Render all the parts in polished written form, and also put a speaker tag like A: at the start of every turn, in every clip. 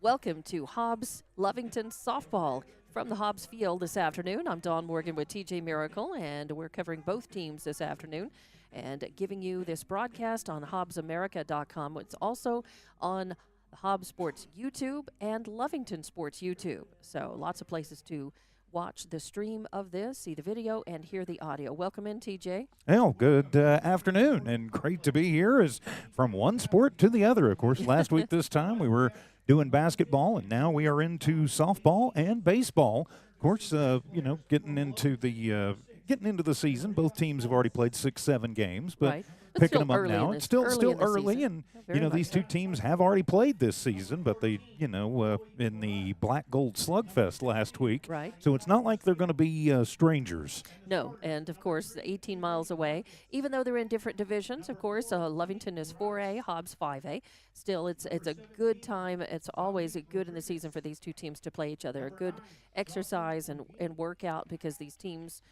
A: Welcome to Hobbs Lovington Softball from the Hobbs Field this afternoon. I'm Dawn Morgan with TJ Miracle, and we're covering both teams this afternoon and giving you this broadcast on HobbsAmerica.com. It's also on Hobbs Sports YouTube and Lovington Sports YouTube. So lots of places to watch the stream of this, see the video, and hear the audio. Welcome in, TJ.
B: Well, good afternoon, and great to be here as from one sport to the other. Of course, last week this time we were doing basketball, and now we are into softball and baseball. Of course, getting into the season. Both teams have already played 6-7 games, but
A: Right. It's
B: picking
A: still
B: them up
A: early
B: now.
A: in
B: It's
A: the-
B: still
A: early in the
B: early,
A: season.
B: and
A: Very much
B: these two
A: so.
B: teams have already played this season, but they, in the Black Gold Slugfest last week.
A: Right.
B: So it's not like they're going to be strangers.
A: No, and of course, 18 miles away. Even though they're in different divisions, of course, Lovington is 4A, Hobbs 5A. Still, it's a good time. It's always good in the season for these two teams to play each other. A good exercise and workout because these teams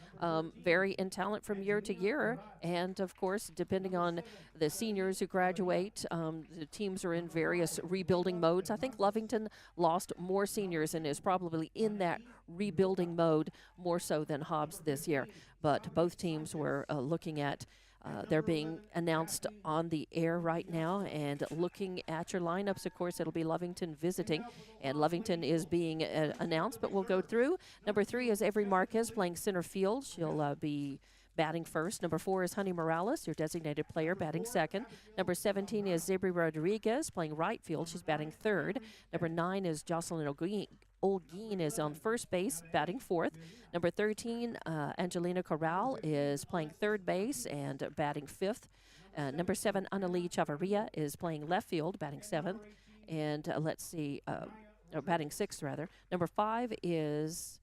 A: vary in talent from year to year. And of course, depending on the seniors who graduate, the teams are in various rebuilding modes. I think Lovington lost more seniors and is probably in that rebuilding mode more so than Hobbs this year. But both teams were looking at they're being announced on the air right now, and looking at your lineups, of course, it'll be Lovington visiting, and Lovington is being announced, but we'll go through. Number 3 is Avery Marquez playing center field. She'll be batting first. Number 4 is Honey Morales, your designated player, batting second. Number 17 is Zabri Rodriguez playing right field. She's batting third. Number 9 is Jocelyn Olguin is on first base, batting fourth. Number 13, Angelina Corral is playing third base and batting fifth. Number 7, Annalie Chavarria is playing left field, batting seventh. And batting sixth, rather. Number 5 is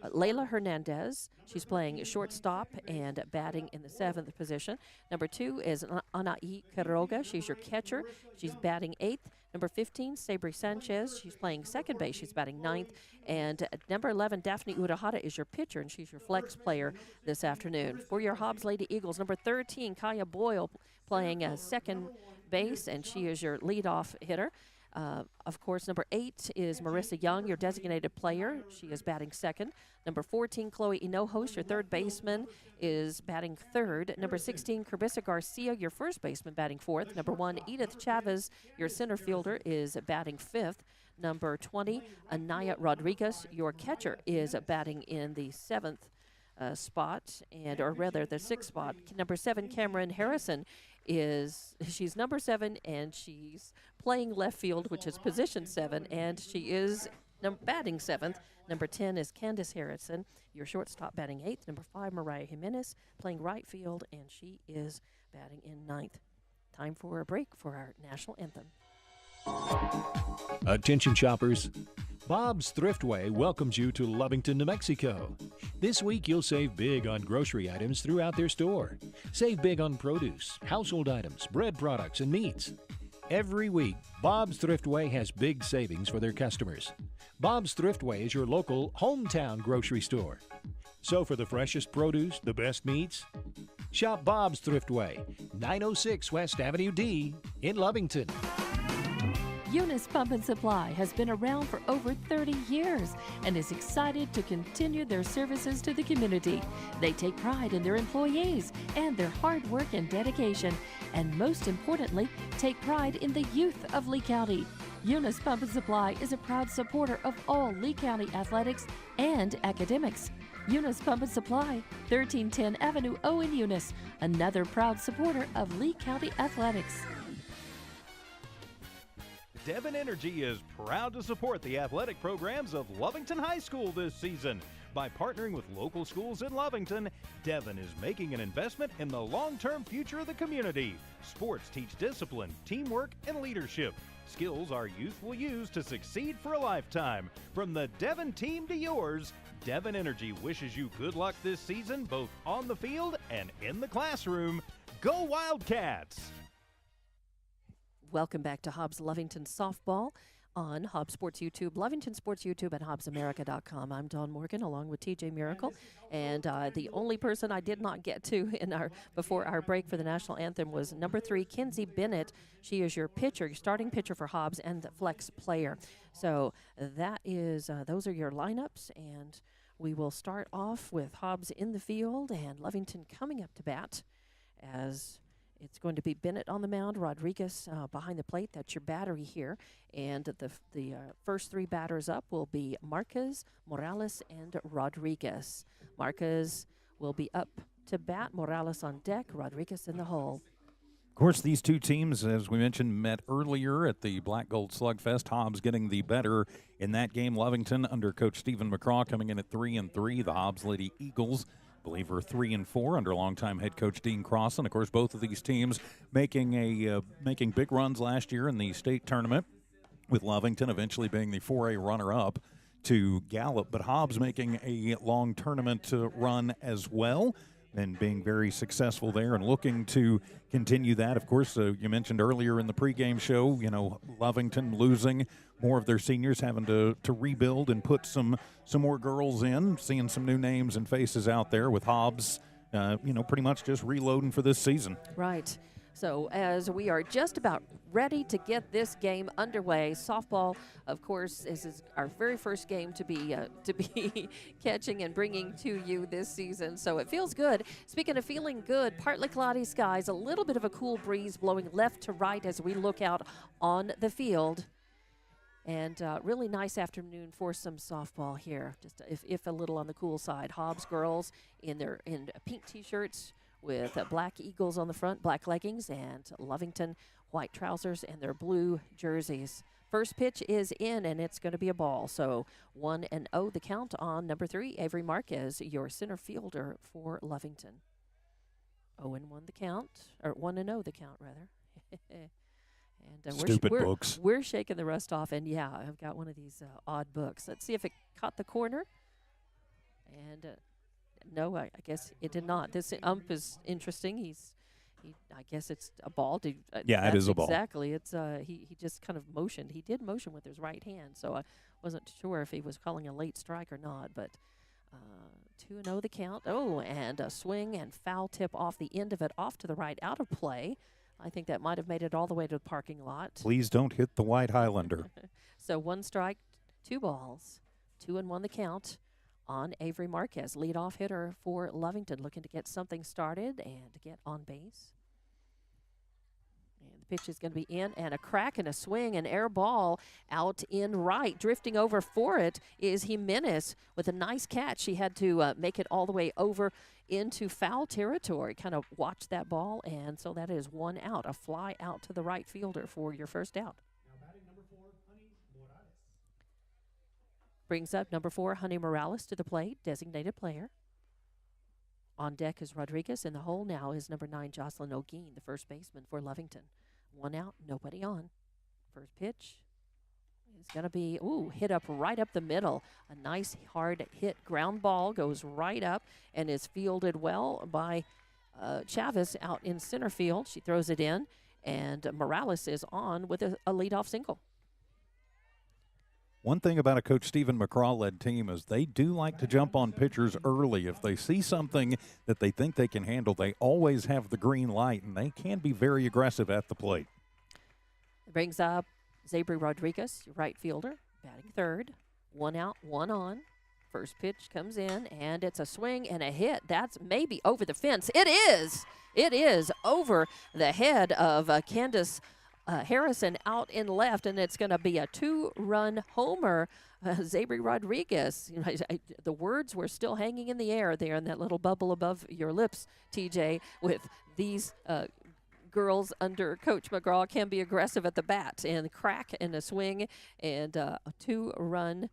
A: Layla Hernandez. She's playing shortstop and batting in the 7th position. Number 2 is Anaí Quiroga. She's your catcher. She's batting 8th. Number 15, Sabri Sanchez. She's playing second base. She's batting 9th. And number 11, Daphne Urahara is your pitcher, and she's your flex player this afternoon. For your Hobbs Lady Eagles, number 13, Kaya Boyle playing second base, and she is your leadoff hitter. Of course, number 8 is Marissa Young, your designated player. She is batting second. Number 14, Chloe Hinojos, your third baseman, is batting third. Number 16, Carissa Garcia, your first baseman, batting fourth. Number 1, Edith Chavez, your center fielder, is batting fifth. Number 20, Anaya Rodriguez, your catcher, is batting in the 7th spot, or rather the 6th spot. Number 7, Cameron Harrison, she's number 7, and she's playing left field, which is position 7, and she is batting 7th. Number 10 is Candace Harrison, your shortstop, batting 8th. Number 5, Mariah Jimenez, playing right field, and she is batting in 9th. Time for a break for our national anthem.
C: Attention shoppers, Bob's Thriftway welcomes you to Lovington, New Mexico. This week you'll save big on grocery items throughout their store. Save big on produce, household items, bread products, and meats. Every week, Bob's Thriftway has big savings for their customers. Bob's Thriftway is your local hometown grocery store. So for the freshest produce, the best meats, shop Bob's Thriftway, 906 West Avenue D in Lovington.
D: Eunice Pump and Supply has been around for over 30 years and is excited to continue their services to the community. They take pride in their employees and their hard work and dedication, and most importantly, take pride in the youth of Lea County. Eunice Pump and Supply is a proud supporter of all Lea County athletics and academics. Eunice Pump and Supply, 1310 Avenue O in Eunice, another proud supporter of Lea County athletics.
E: Devon Energy is proud to support the athletic programs of Lovington High School this season. By partnering with local schools in Lovington, Devon is making an investment in the long-term future of the community. Sports teach discipline, teamwork, and leadership. Skills our youth will use to succeed for a lifetime. From the Devon team to yours, Devon Energy wishes you good luck this season, both on the field and in the classroom. Go Wildcats!
A: Welcome back to Hobbs Lovington Softball on Hobbs Sports YouTube, Lovington Sports YouTube, and HobbsAmerica.com. I'm Dawn Morgan along with TJ Miracle. And the only person I did not get to before our break for the national anthem was number 3, Kinsey Bennett. She is your pitcher, your starting pitcher for Hobbs and the flex player. So that is those are your lineups, and we will start off with Hobbs in the field and Lovington coming up to bat, as it's going to be Bennett on the mound, Rodriguez behind the plate. That's your battery here. And the first 3 batters up will be Marquez, Morales, and Rodriguez. Marquez will be up to bat, Morales on deck, Rodriguez in the hole.
B: Of course, these two teams, as we mentioned, met earlier at the Black Gold Slugfest. Hobbs getting the better in that game. Lovington under Coach Stephen McCraw coming in at 3-3. The Hobbs Lady Eagles, I believe, are 3-4 under longtime head coach Dean Crossan. Of course, both of these teams making big runs last year in the state tournament, with Lovington eventually being the 4A runner-up to Gallup, but Hobbs making a long tournament run as well and being very successful there and looking to continue that. Of course, you mentioned earlier in the pregame show, Lovington losing more of their seniors, having to rebuild and put some more girls in, seeing some new names and faces out there, with Hobbs, pretty much just reloading for this season.
A: Right. So as we are just about ready to get this game underway, softball, of course, is our very first game to be catching and bringing to you this season. So it feels good. Speaking of feeling good, partly cloudy skies, a little bit of a cool breeze blowing left to right as we look out on the field. And really nice afternoon for some softball here, just if a little on the cool side. Hobbs girls in pink T-shirts with black eagles on the front, black leggings, and Lovington white trousers and their blue jerseys. First pitch is in, and it's going to be a ball. So 1-0 the count on number 3, Avery Marquez, your center fielder for Lovington. 0-1 the count, or 1-0 the count, rather. And
B: Stupid books.
A: We're shaking the rust off, and yeah, I've got one of these odd books. Let's see if it caught the corner. And no, I guess it did not. This ump is interesting. I guess it's a ball.
B: Yeah, it is a ball.
A: Exactly. It's he just kind of motioned. He did motion with his right hand, so I wasn't sure if he was calling a late strike or not. But 2-0 the count. Oh, and a swing and foul tip off the end of it, off to the right, out of play. I think that might have made it all the way to the parking lot.
B: Please don't hit the White Highlander.
A: So 1 strike, 2 balls, 2-1 the count on Avery Marquez, leadoff hitter for Lovington, looking to get something started and to get on base. And the pitch is going to be in, and a crack and a swing, an air ball out in right. Drifting over for it is Jimenez with a nice catch. She had to make it all the way over into foul territory, kind of watch that ball, and so that is 1 out, a fly out to the right fielder for your first out. Brings up number 4, Honey Morales to the plate, designated player. On deck is Rodriguez. In the hole now is number 9, Jocelyn O'Gean, the first baseman for Lovington. 1 out, nobody on. First pitch is going to be, hit up right up the middle. A nice hard hit ground ball goes right up and is fielded well by Chavez out in center field. She throws it in, and Morales is on with a leadoff single.
B: One thing about a Coach Stephen McCraw-led team is they do like to jump on pitchers early. If they see something that they think they can handle, they always have the green light, and they can be very aggressive at the plate.
A: It brings up Zabri Rodriguez, your right fielder, batting third. 1 out, 1 on. First pitch comes in, and it's a swing and a hit. That's maybe over the fence. It is. It is over the head of Candace Harrison out in left, and it's going to be a 2-run homer. Zabri Rodriguez. The words were still hanging in the air there in that little bubble above your lips, TJ, with these girls under Coach McGraw can be aggressive at the bat, and crack and a swing, and a 2-run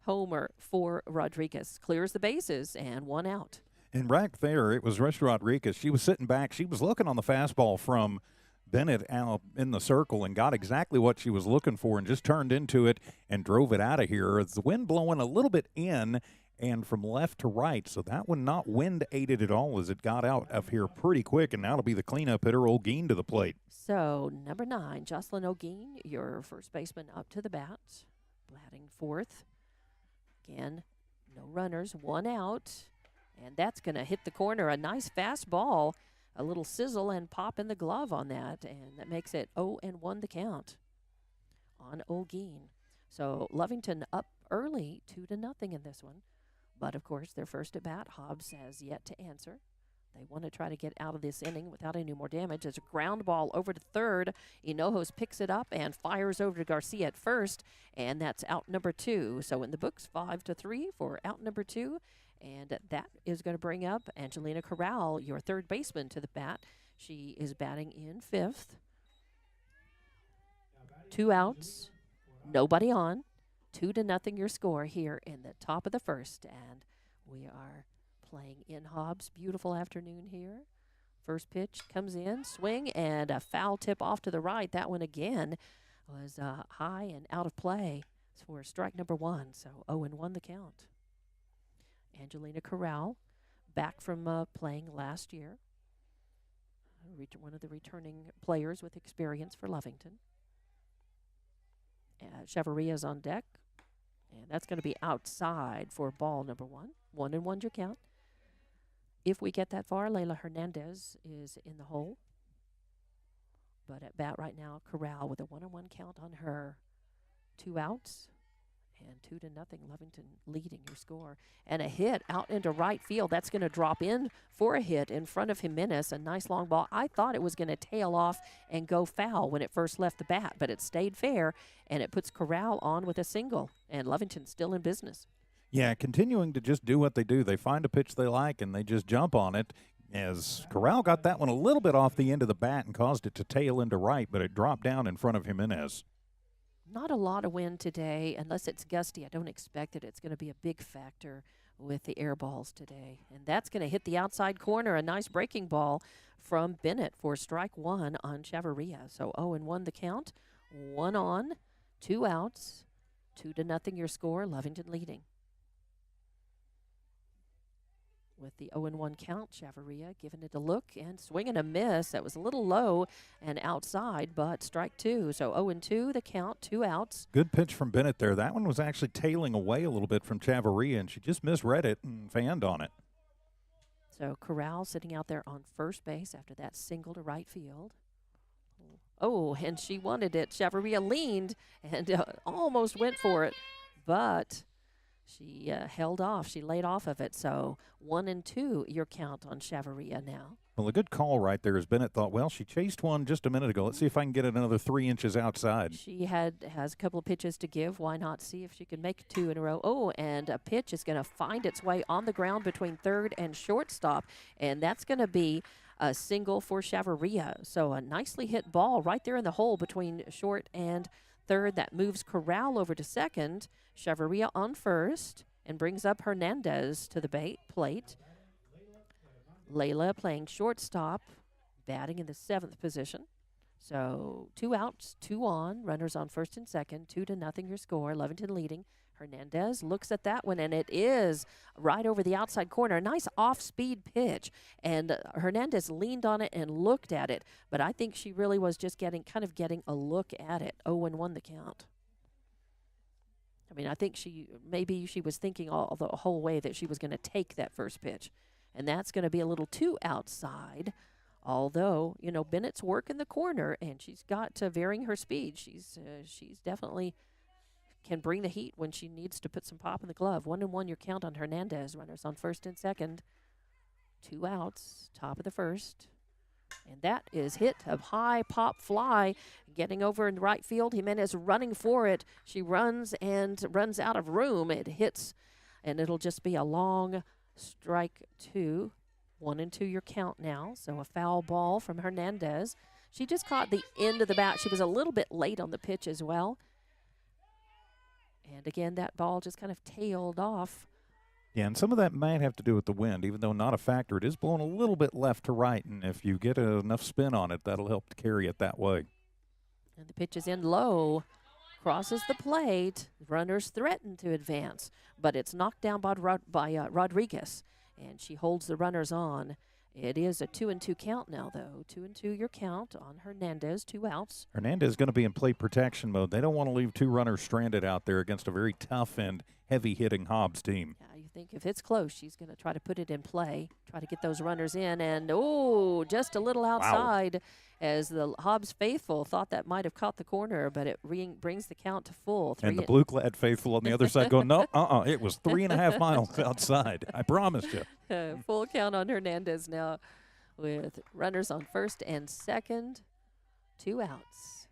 A: homer for Rodriguez. Clears the bases, and 1 out.
B: And right there, it was Rush Rodriguez. She was sitting back. She was looking on the fastball from Bennett out in the circle and got exactly what she was looking for and just turned into it and drove it out of here. The wind blowing a little bit in, and from left to right. So that one not wind aided at all as it got out of here pretty quick, and now it'll be the cleanup hitter, Olguin, to the plate.
A: So number 9, Jocelyn Olguin, your first baseman, up to the bat, batting fourth. Again, no runners, 1 out, and that's going to hit the corner. A nice fastball, a little sizzle and pop in the glove on that, and that makes it 0-1 the count on Olguin. So Lovington up early, 2-0 in this one. But, of course, their first at bat, Hobbs has yet to answer. They want to try to get out of this inning without any more damage. There's a ground ball over to third. Hinojos picks it up and fires over to Garcia at first, and that's out number 2. So in the books, 5-3 for out number 2. And that is going to bring up Angelina Corral, your third baseman, to the bat. She is batting in fifth. 2 outs, nobody on. 2-0 your score here in the top of the first. And we are playing in Hobbs. Beautiful afternoon here. First pitch comes in, swing, and a foul tip off to the right. That one again was high and out of play for strike number 1. So 0-1 the count. Angelina Corral, back from playing last year. One of the returning players with experience for Lovington. Chavarria's on deck. And that's going to be outside for ball number 1. 1-1 your count. If we get that far, Layla Hernandez is in the hole. But at bat right now, Corral with a 1-1 count on her. 2 outs and 2-0. Lovington leading your score. And a hit out into right field. That's going to drop in for a hit in front of Jimenez. A nice long ball. I thought it was going to tail off and go foul when it first left the bat, but it stayed fair, and it puts Corral on with a single. And Lovington's still in business.
B: Yeah, continuing to just do what they do. They find a pitch they like, and they just jump on it. As Corral got that one a little bit off the end of the bat and caused it to tail into right, but it dropped down in front of Jimenez.
A: Not a lot of wind today, unless it's gusty. I don't expect it. It's going to be a big factor with the air balls today. And that's going to hit the outside corner. A nice breaking ball from Bennett for strike 1 on Chavarria. So 0-1 the count. 1 on, 2 outs, 2-0 your score. Lovington leading. With the 0-1 count, Chavarria giving it a look and swinging a miss. That was a little low and outside, but strike 2. So 0-2 the count, 2 outs.
B: Good pitch from Bennett there. That one was actually tailing away a little bit from Chavarria, and she just misread it and fanned on it.
A: So Corral sitting out there on first base after that single to right field. Oh, and she wanted it. Chavarria leaned and almost went for it, but she held off. She laid off of it. So 1-2 your count on Chavarria now.
B: Well, a good call right there as Bennett thought, well, she chased one just a minute ago. Let's see if I can get it another 3 inches outside.
A: She has a couple of pitches to give. Why not see if she can make 2 in a row? Oh, and a pitch is going to find its way on the ground between third and shortstop, and that's going to be a single for Chavarria. So a nicely hit ball right there in the hole between short and third. That moves Corral over to second. Chavarria on first and brings up Hernandez to the plate. Layla playing shortstop, batting in the 7th position. So 2 outs, 2 on, runners on first and second, 2-0 your score. Lovington leading. Hernandez looks at that one, and it is right over the outside corner. A nice off-speed pitch, and Hernandez leaned on it and looked at it, but I think she really was just getting a look at it. 0-1 the count. I mean, I think maybe she was thinking all the whole way that she was going to take that first pitch, and that's going to be a little too outside. Although, Bennett's working the corner, and she's got varying her speed. She's definitely can bring the heat when she needs to put some pop in the glove. 1-1 your count on Hernandez. Runners on first and second. 2 outs, top of the first. And that is hit a high pop fly, getting over in right field. Jimenez running for it. She runs and runs out of room. It hits, and it'll just be a long strike 2. 1-2 your count now. So a foul ball from Hernandez. She just caught the end of the bat. She was a little bit late on the pitch as well. And again, that ball just kind of tailed off.
B: Yeah, and some of that might have to do with the wind. Even though not a factor, it is blowing a little bit left to right, and if you get enough spin on it, that'll help to carry it that way.
A: And the pitch is in low. crosses the plate. Runners threaten to advance, but it's knocked down by Rodriguez, and she holds the runners on. It is a 2-2 count now, though. 2-2 your count on Hernandez, 2 outs.
B: Hernandez is going to be in plate protection mode. They don't want to leave 2 runners stranded out there against a very tough and heavy-hitting Hobbs team.
A: Yeah, you think if it's close, she's going to try to put it in play, try to get those runners in, and just a little outside. Wow. As the Hobbs faithful thought that might have caught the corner, but it brings the count to full.
B: And the blue-clad faithful on the other side going, no, it was 3.5 miles outside. I promised you.
A: Full count on Hernandez now with runners on first and second, 2 outs.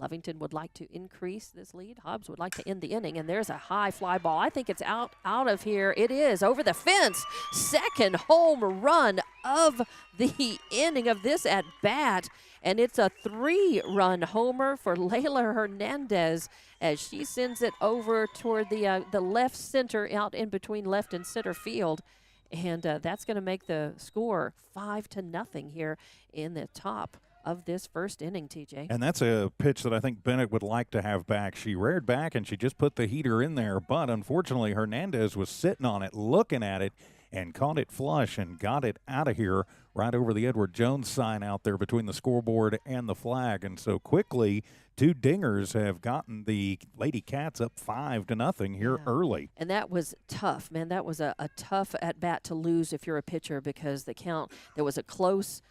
A: Lovington would like to increase this lead. Hobbs would like to end the inning, and there's a high fly ball. I think it's out of here. It is over the fence. Second home run of the inning of this at bat, and it's a 3-run homer for Lea Hernandez as she sends it over toward the left center, out in between left and center field. And that's going to make the score 5-0 here in the top of this first inning, TJ.
B: And that's a pitch that I think Bennett would like to have back. She reared back and she just put the heater in there, but unfortunately Hernandez was sitting on it, looking at it, and caught it flush and got it out of here right over the Edward Jones sign out there between the scoreboard and the flag. And so quickly, 2 dingers have gotten the Lady Cats up 5-0 here early.
A: And that was tough, man. That was a tough at-bat to lose if you're a pitcher, because the count, there was a close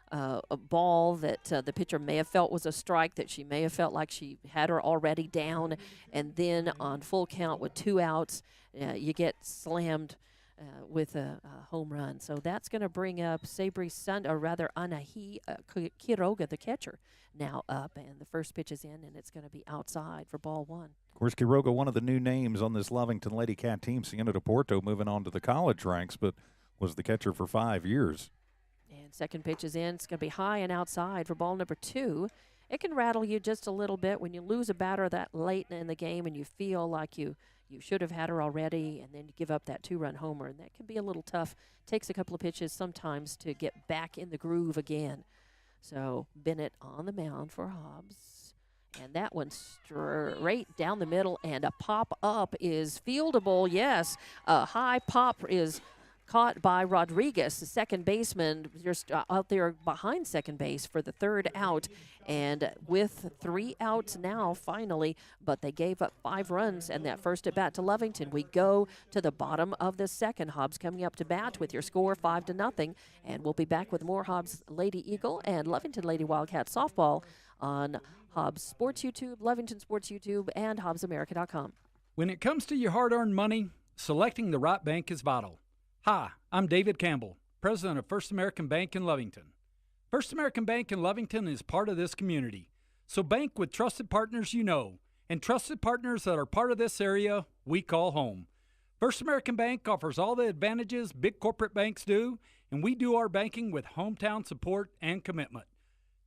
A: a ball that the pitcher may have felt was a strike, that she may have felt like she had her already down, and then on full count with 2 outs, you get slammed with a home run. So that's going to bring up Sabri Anahi Quiroga, the catcher, now up, and the first pitch is in, and it's going to be outside for ball 1.
B: Of course, Quiroga, one of the new names on this Lovington Lady Cat team, Siena de Porto, moving on to the college ranks, but was the catcher for 5 years.
A: And second pitch is in. It's going to be high and outside for ball number 2. It can rattle you just a little bit when you lose a batter that late in the game and you feel like you should have had her already, and then you give up that 2-run homer, and that can be a little tough. Takes a couple of pitches sometimes to get back in the groove again. So Bennett on the mound for Hobbs. And that one straight down the middle, and a pop-up is fieldable. Yes, a high pop is caught by Rodriguez, the second baseman, just out there behind second base for the 3rd out. And with 3 outs now, finally, but they gave up 5 runs in that first at bat to Lovington. We go to the bottom of the second. Hobbs coming up to bat with your score 5-0. And we'll be back with more Hobbs Lady Eagle and Lovington Lady Wildcat softball on Hobbs Sports YouTube, Lovington Sports YouTube, and HobbsAmerica.com.
F: When it comes to your hard-earned money, selecting the right bank is vital. Hi, I'm David Campbell, president of First American Bank in Lovington. First American Bank in Lovington is part of this community, so bank with trusted partners you know, and trusted partners that are part of this area we call home. First American Bank offers all the advantages big corporate banks do, and we do our banking with hometown support and commitment.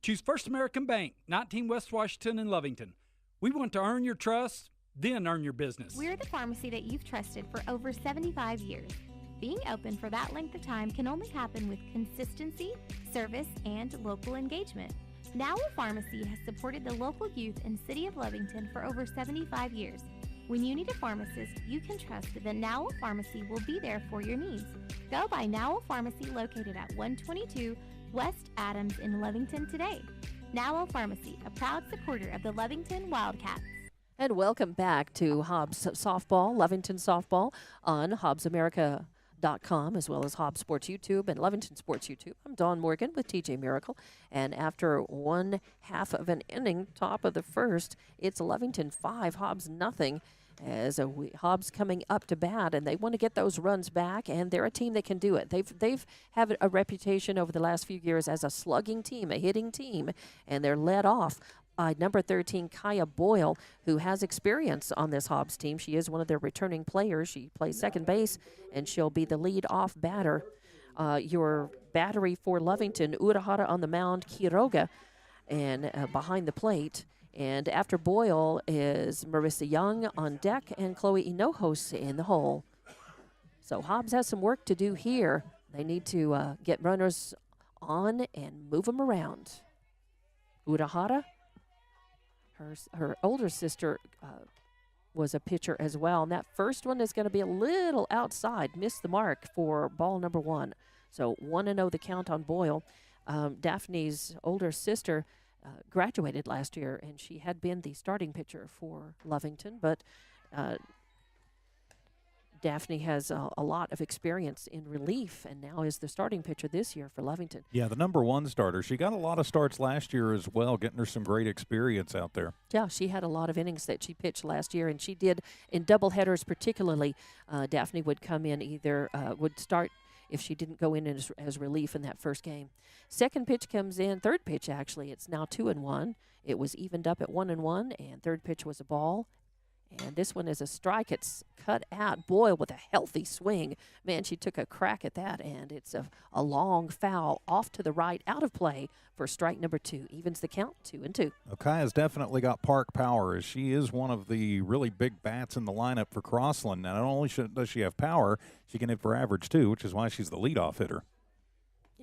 F: Choose First American Bank, 19 West Washington in Lovington. We want to earn your trust, then earn your business.
G: We're the pharmacy that you've trusted for over 75 years. Being open for that length of time can only happen with consistency, service, and local engagement. Now Pharmacy has supported the local youth in City of Lovington for over 75 years. When you need a pharmacist, you can trust that Now Pharmacy will be there for your needs. Go by Now Pharmacy, located at 122 West Adams in Lovington today. Now Pharmacy, a proud supporter of the Lovington Wildcats.
A: And welcome back to Hobbs Softball, Lovington Softball on HobbsAmerica.com, as well as Hobbs Sports YouTube and Lovington Sports YouTube. I'm Dawn Morgan with TJ Miracle. And after 1/2 of an inning, top of the first, it's Lovington 5, Hobbs nothing. As Hobbs coming up to bat, and they want to get those runs back, and they're a team that can do it. They've had a reputation over the last few years as a slugging team, a hitting team, and they're led off by number 13, Kaya Boyle, who has experience on this Hobbs team. She is one of their returning players. She plays second base, and she'll be the lead-off batter. Your battery for Lovington, Urahara on the mound, Quiroga, and behind the plate. And after Boyle is Marissa Young on deck and Chloe Hinojos in the hole. So Hobbs has some work to do here. They need to get runners on and move them around. Urahara, her older sister was a pitcher as well. And that first one is going to be a little outside, missed the mark for ball number 1. So 1-0 the count on Boyle. Daphne's older sister graduated last year, and she had been the starting pitcher for Lovington, but Daphne has a lot of experience in relief and now is the starting pitcher this year for Lovington.
B: Yeah, the number 1 starter. She got a lot of starts last year as well, getting her some great experience out there.
A: Yeah, she had a lot of innings that she pitched last year, and she did in doubleheaders particularly. Daphne would come in would start if she didn't go in as relief in that first game. Second pitch comes in, third pitch actually. It's now 2-1. It was evened up at 1-1, and third pitch was a ball. And this one is a strike. It's cut out. Boyle with a healthy swing. Man, she took a crack at that, and it's a long foul off to the right, out of play for strike number 2. Evens the count, 2-2.
B: Kaya's definitely got park power, as she is one of the really big bats in the lineup for Crossland. Now, not only does she have power, she can hit for average, too, which is why she's the leadoff hitter.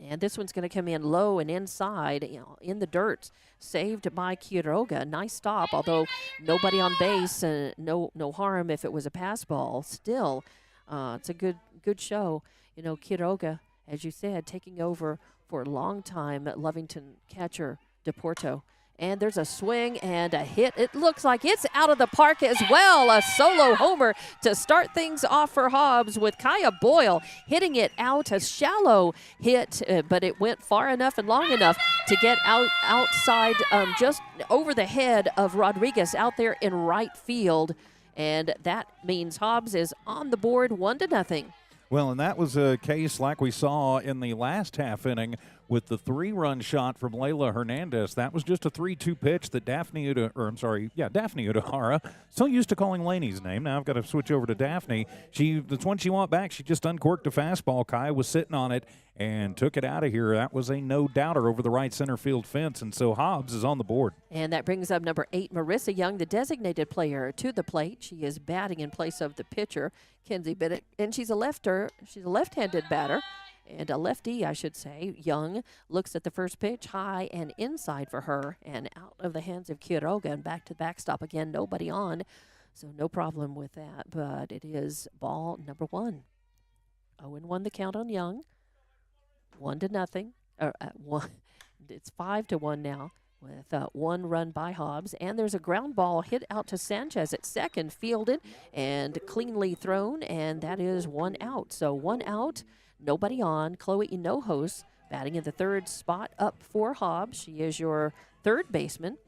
A: And this one's going to come in low and inside, in the dirt. Saved by Quiroga. Nice stop, although nobody on base, no harm if it was a pass ball. Still, it's a good show. Quiroga, as you said, taking over for a long time Lovington catcher DePorto. And there's a swing and a hit. It looks like it's out of the park as well. A solo homer to start things off for Hobbs with Kaya Boyle hitting it out. A shallow hit, but it went far enough and long enough to get outside, just over the head of Rodriguez out there in right field. And that means Hobbs is on the board 1-0.
B: Well, and that was a case like we saw in the last half inning with the 3-run shot from Layla Hernandez. That was just a 3-2 pitch that Daphne Udahara, so used to calling Laney's name. Now I've got to switch over to Daphne. That's one she want back. She just uncorked a fastball. Kai was sitting on it and took it out of here. That was a no-doubter over the right center field fence, and so Hobbs is on the board.
A: And that brings up number 8, Marissa Young, the designated player, to the plate. She is batting in place of the pitcher, Kenzie Bennett, and she's a left-handed batter. And a lefty, I should say. Young looks at the first pitch, high and inside for her, and out of the hands of Quiroga, and back to the backstop again. Nobody on, so no problem with that. But it is ball number 1. 0-1 the count on Young. 1-0. It's 5-1 now with 1 run by Hobbs. And there's a ground ball hit out to Sanchez at second, fielded and cleanly thrown, and that is 1 out. So 1 out. Nobody on. Chloe Hinojos batting in the third spot up for Hobbs. She is your third baseman.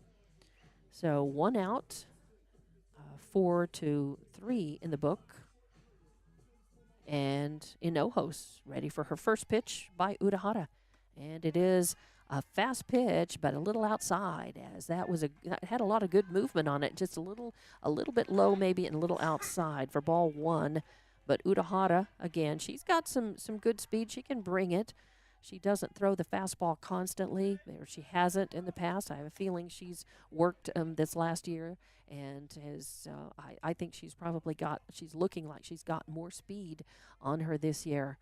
A: So 1 out, 4-3 in the book. And Hinojos ready for her first pitch by Udahara. And it is a fast pitch, but a little outside, as that had a lot of good movement on it. Just a little bit low maybe and a little outside for ball 1. But Udahara, again, she's got some good speed. She can bring it. She doesn't throw the fastball constantly, or she hasn't in the past. I have a feeling she's worked this last year, and I think she's looking like she's got more speed on her this year.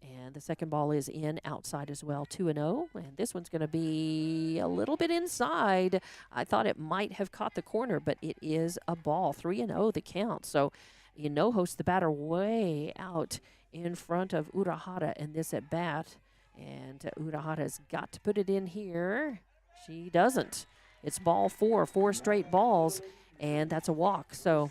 A: And the second ball is in outside as well, 2-0. And this one's going to be a little bit inside. I thought it might have caught the corner, but it is a ball. 3-0 the count. So Hinojos, the batter, way out in front of Udahara in this at bat. And Udahara's got to put it in here. She doesn't. It's ball 4 straight balls, and that's a walk. So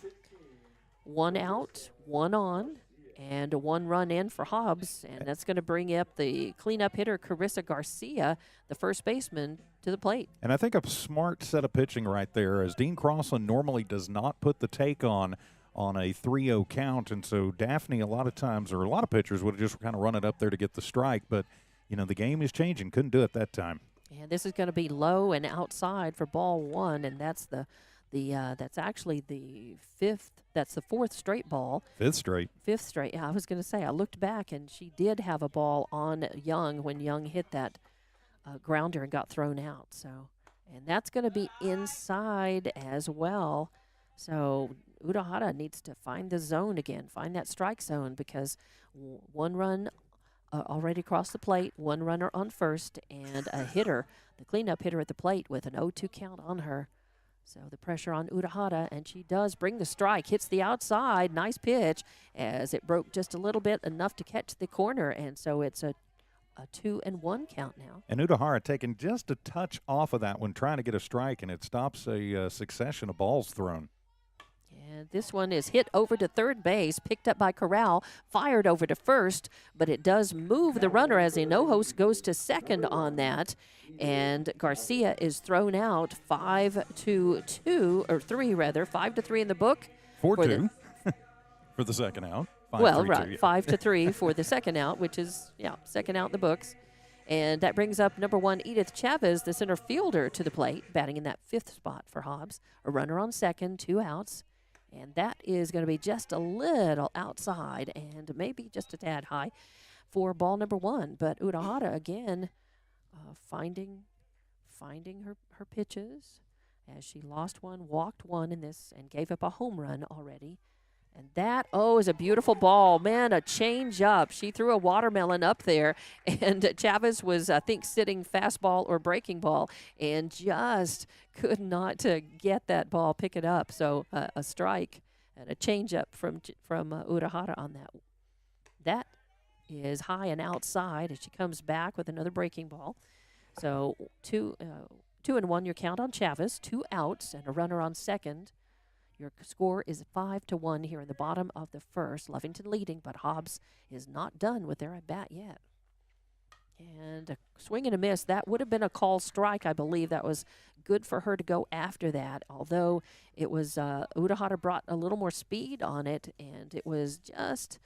A: 1 out, 1 on, and 1 run in for Hobbs. And that's going to bring up the cleanup hitter, Carissa Garcia, the first baseman, to the plate.
B: And I think a smart set of pitching right there, as Dean Crossland normally does not put the take on a 3-0 count. And so Daphne, a lot of times, or a lot of pitchers would have just kind of run it up there to get the strike. But, the game is changing. Couldn't do it that time.
A: And this is going to be low and outside for ball 1, and that's that's actually the 5th. That's the 4th straight ball.
B: 5th straight.
A: 5th straight. Yeah, I was going to say, I looked back, and she did have a ball on Young when Young hit that grounder and got thrown out. So, and that's going to be inside as well. So Udahara needs to find the zone again, find that strike zone, because 1 run already across the plate, 1 runner on first, and a hitter, the cleanup hitter at the plate with an 0-2 count on her. So the pressure on Urahara, and she does bring the strike, hits the outside, nice pitch, as it broke just a little bit, enough to catch the corner, and so it's a 2-1 count now.
B: And Urahara taking just a touch off of that one, trying to get a strike, and it stops a succession of balls thrown.
A: And this one is hit over to third base, picked up by Corral, fired over to first, but it does move the runner as Hinojos goes to second on that. And Garcia is thrown out 5-2, or 3 rather, 5-3 in the book.
B: 4-2 for the second out.
A: 5-3, 5-3 for the second out, which is, second out in the books. And that brings up number 1, Edith Chavez, the center fielder, to the plate, batting in that 5th spot for Hobbs. A runner on second, 2 outs. And that is going to be just a little outside and maybe just a tad high for ball number 1. But Urahara, again, finding her pitches as she lost one, walked one in this, and gave up a home run already. And that, is a beautiful ball. Man, a change up. She threw a watermelon up there, and Chavez was, I think, sitting fastball or breaking ball and just could not get that ball, pick it up. So a strike and a change up from Urahara on that. That is high and outside as she comes back with another breaking ball. So 2-1 your count on Chavez, 2 outs and a runner on second. Your score is 5-1 here in the bottom of the first. Lovington leading, but Hobbs is not done with their at-bat yet. And a swing and a miss. That would have been a call strike, I believe. That was good for her to go after that, although it was Urahara brought a little more speed on it, and it was just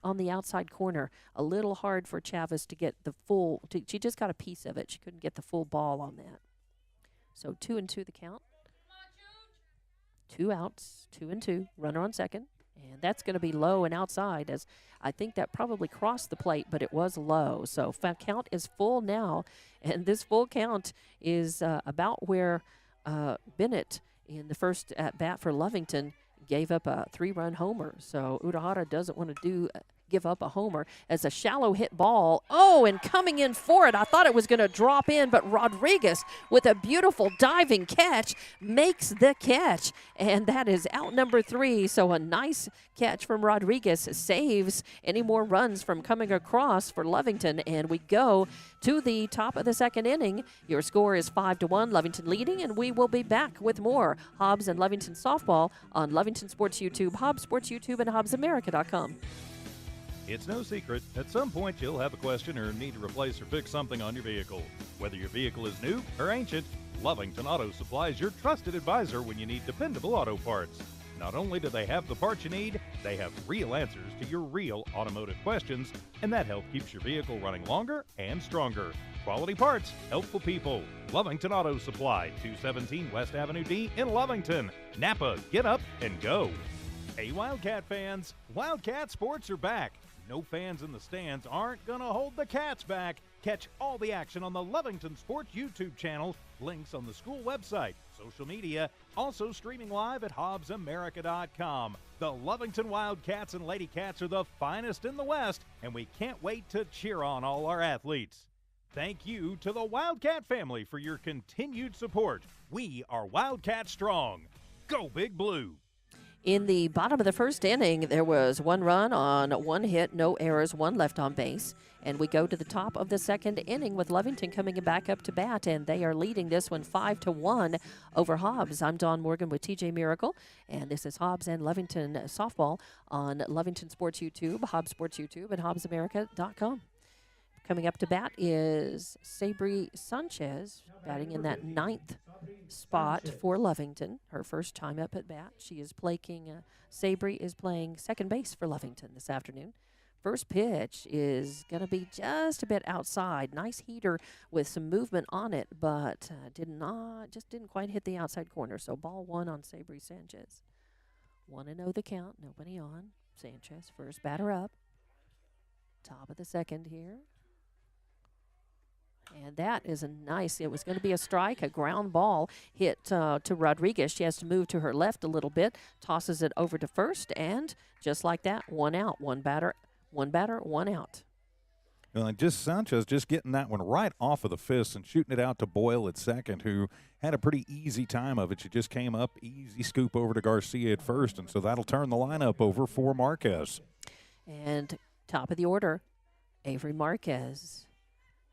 A: on the outside corner. A little hard for Chavez to get the full. She just got a piece of it. She couldn't get the full ball on that. So 2-2 the count. 2 outs, 2-2, runner on second. And that's going to be low and outside, as I think that probably crossed the plate, but it was low. So count is full now, and this full count is about where Bennett in the first at-bat for Lovington gave up a 3-run homer. So Urahara doesn't want to give up a homer as a shallow hit ball. And coming in for it, I thought it was going to drop in, but Rodriguez with a beautiful diving catch makes the catch, and that is out number 3. So a nice catch from Rodriguez saves any more runs from coming across for Lovington, and we go to the top of the second inning. Your score is 5-1, Lovington leading, and we will be back with more Hobbs and Lovington softball on Lovington Sports YouTube, Hobbs Sports YouTube, and HobbsAmerica.com.
E: It's no secret, at some point you'll have a question or need to replace or fix something on your vehicle. Whether your vehicle is new or ancient, Lovington Auto Supply is your trusted advisor when you need dependable auto parts. Not only do they have the parts you need, they have real answers to your real automotive questions, and that help keeps your vehicle running longer and stronger. Quality parts, helpful people. Lovington Auto Supply, 217 West Avenue D in Lovington. Napa, get up and go. Hey Wildcat fans, Wildcat sports are back. No fans in the stands aren't going to hold the Cats back. Catch all the action on the Lovington Sports YouTube channel, links on the school website, social media, also streaming live at HobbsAmerica.com. The Lovington Wildcats and Lady Cats are the finest in the West, and we can't wait to cheer on all our athletes. Thank you to the Wildcat family for your continued support. We are Wildcat strong. Go Big Blue!
A: In the bottom of the first inning, there was 1 run on 1 hit, no errors, 1 left on base. And we go to the top of the second inning with Lovington coming back up to bat, and they are leading this one 5-1 over Hobbs. I'm Dawn Morgan with TJ Miracle, and this is Hobbs and Lovington softball on Lovington Sports YouTube, Hobbs Sports YouTube, and HobbsAmerica.com. Coming up to bat is Sabri Sanchez, batting in that 9th spot for Lovington. Her first time up at bat. She is playing, Sabri is playing second base for Lovington this afternoon. First pitch is going to be just a bit outside. Nice heater with some movement on it, but didn't quite hit the outside corner. So ball 1 on Sabri Sanchez. 1-0 the count, nobody on. Sanchez, first batter up. Top of the second here. And that is a nice, it was going to be a strike, a ground ball hit to Rodriguez. She has to move to her left a little bit, tosses it over to first, and just like that, 1 out, one batter, 1 out.
B: Like just Sanchez just getting that one right off of the fist and shooting it out to Boyle at second, who had a pretty easy time of it. She just came up, easy scoop over to Garcia at first, and so that'll turn the lineup over for Marquez.
A: And top of the order, Avery Marquez,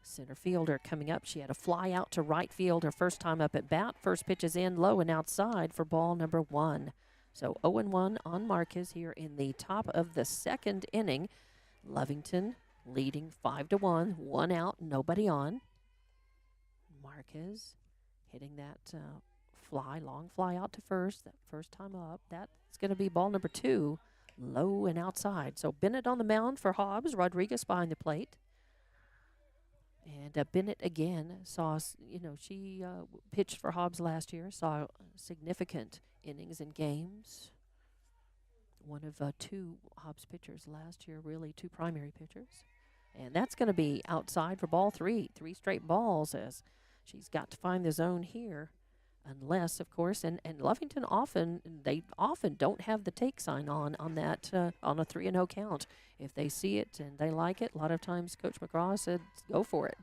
A: center fielder, coming up. She had a fly out to right field her first time up at bat. First pitch is in, low and outside for ball number 1. So 0-1 on Marquez here in the top of the second inning. Lovington leading 5-1, 1 out, nobody on. Marquez hitting that long fly out to first, that first time up. That's going to be ball number 2, low and outside. So Bennett on the mound for Hobbs, Rodriguez behind the plate. And Bennett again saw, she pitched for Hobbs last year, saw significant innings and games. One of 2 Hobbs pitchers last year, really 2 primary pitchers. And that's going to be outside for ball 3, 3 straight balls, as she's got to find the zone here. Unless, of course, and Lovington often don't have the take sign on that on a 3-0 count. If they see it and they like it, a lot of times Coach McGraw said, go for it.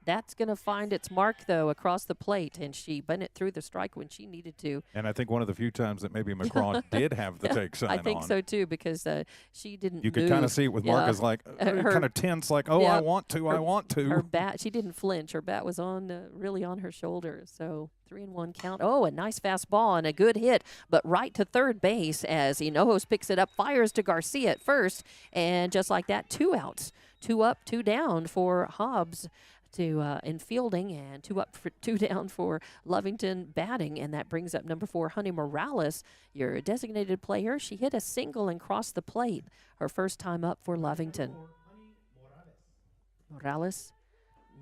A: That's going to find its mark, though, across the plate, and Bennett threw the strike when she needed to.
B: And I think one of the few times that maybe McGraw did have the take sign on.
A: I think so, too, because she didn't
B: You could kind of see it with Marcus, like, kind of tense, like, I want to.
A: Her bat, she didn't flinch. Her bat was really on her shoulder. So 3-1 count. Oh, a nice fastball and a good hit, but right to third base as Hinojos picks it up, fires to Garcia at first, and just like that, 2 outs. 2 up, 2 down for Hobbs in fielding, and 2 up, 2 down for Lovington batting, and that brings up number 4, Honey Morales, your designated player. She hit a single and crossed the plate her first time up for Lovington. Morales,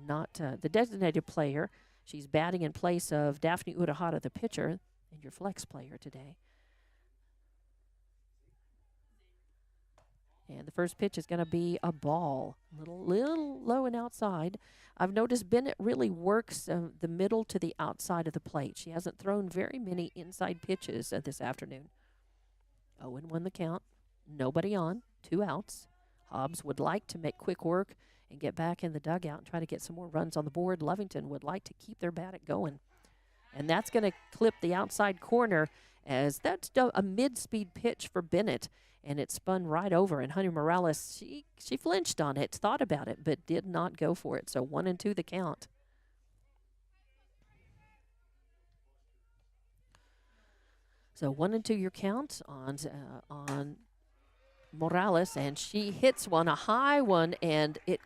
A: not the designated player. She's batting in place of Daphne Urahara, the pitcher, and your flex player today. And the first pitch is going to be a ball, little low and outside. I've noticed Bennett really works the middle to the outside of the plate. She hasn't thrown very many inside pitches this afternoon. 0-1 the count, nobody on, 2 outs. Hobbs would like to make quick work and get back in the dugout and try to get some more runs on the board. Lovington would like to keep their bat going. And that's going to clip the outside corner, as that's a mid-speed pitch for Bennett. And it spun right over, and Honey Morales, she flinched on it, thought about it, but did not go for it. So 1-2 the count. So 1-2 your count on Morales, and she hits one, a high one, and it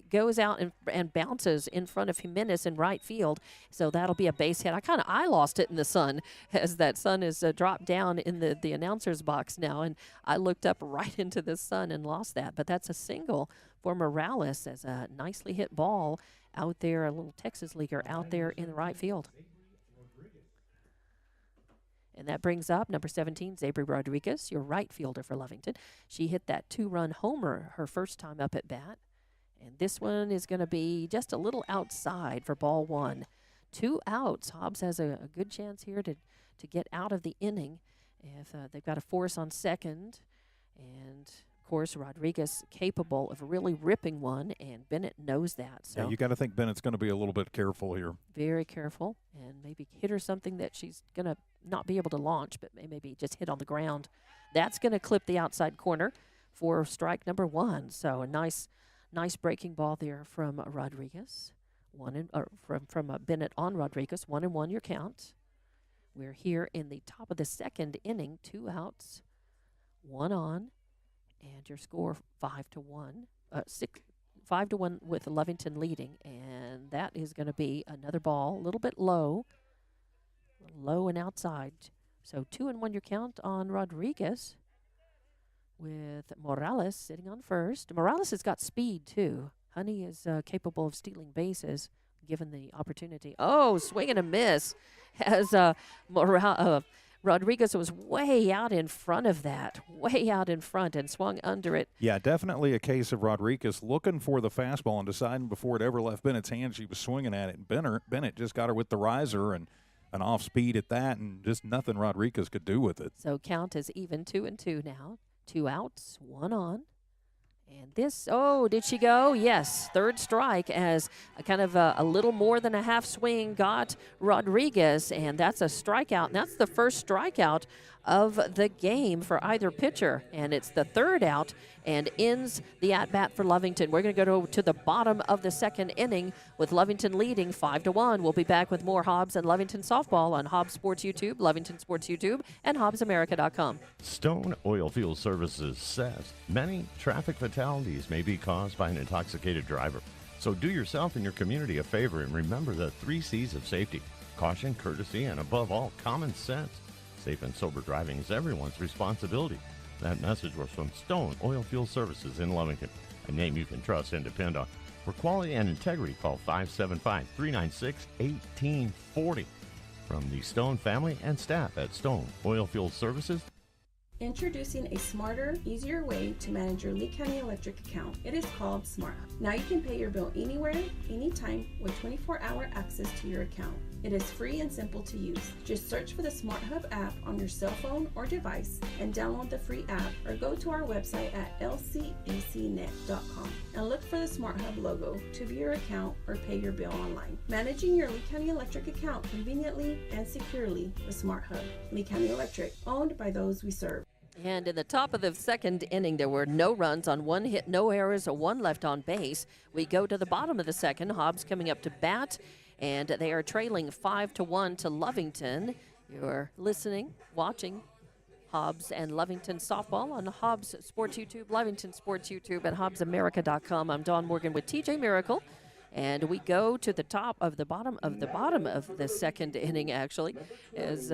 A: goes out and bounces in front of Jimenez in right field. So that'll be a base hit. I lost it in the sun, as that sun is dropped down in the announcer's box now, and I looked up right into the sun and lost that. But that's a single for Morales, as a nicely hit ball out there, a little Texas leaguer out there in the right field. And that brings up number 17, Zabri Rodriguez, your right fielder for Lovington. She hit that 2-run homer her first time up at bat. And this one is going to be just a little outside for ball 1. 2 outs. Hobbs has a good chance here to get out of the inning if they've got a force on second. And, of course, Rodriguez capable of really ripping one, and Bennett knows that. So
B: yeah, you got to think Bennett's going to be a little bit careful here.
A: Very careful, and maybe hit her something that she's going to not be able to launch, but maybe just hit on the ground. That's going to clip the outside corner for strike number 1. So a nice breaking ball there from Rodriguez. From Bennett on Rodriguez. 1-1 your count. We're here in the top of the second inning. 2 outs, 1 on, and your score 5-1. 5-1 with Lovington leading, and that is going to be another ball, a little bit low and outside. So 2-1 your count on Rodriguez, with Morales sitting on first. Morales has got speed, too. Honey is capable of stealing bases, given the opportunity. Oh, swing and a miss. As Rodriguez was way out in front of that, and swung under it.
B: Yeah, definitely a case of Rodriguez looking for the fastball and deciding before it ever left Bennett's hand she was swinging at it. And Bennett just got her with the riser and an off speed at that, and just nothing Rodriguez could do with it.
A: So count is even 2-2 now. 2 outs, 1 on, And this, oh, did she go? Yes, third strike as a kind of a little more than a half swing got Rodriguez, and that's a strikeout. And that's the first strikeout of the game for either pitcher, and it's the third out and ends the at-bat for Lovington. We're going to go to the bottom of the second inning with Lovington leading 5-1. We'll be back with more Hobbs and Lovington softball on Hobbs Sports YouTube, Lovington Sports YouTube, and HobbsAmerica.com.
H: Stone Oilfield Services says many traffic fatalities may be caused by an intoxicated driver. So do yourself and your community a favor and remember the 3 C's of safety: caution, courtesy, and above all, common sense. Safe and sober driving is everyone's responsibility. That message was from Stone Oilfield Services in Lovington, a name you can trust and depend on. For quality and integrity, call 575-396-1840. From the Stone family and staff at Stone Oilfield Services.
I: Introducing a smarter, easier way to manage your Lee County Electric account. It is called Smart Hub. Now you can pay your bill anywhere, anytime, with 24-hour access to your account. It is free and simple to use. Just search for the Smart Hub app on your cell phone or device and download the free app, or go to our website at lcecnet.com and look for the Smart Hub logo to view your account or pay your bill online. Managing your Lee County Electric account conveniently and securely with Smart Hub. Lee County Electric, owned by those we serve.
A: And in the top of the second inning, there were no runs on 1 hit, no errors, 1 left on base. We go to the bottom of the second. Hobbs coming up to bat, and they are trailing 5-1 to Lovington. You're listening, watching Hobbs and Lovington softball on Hobbs Sports YouTube, Lovington Sports YouTube, and HobbsAmerica.com. I'm Dawn Morgan with TJ Miracle. And we go to the top of the bottom of the second inning, actually, as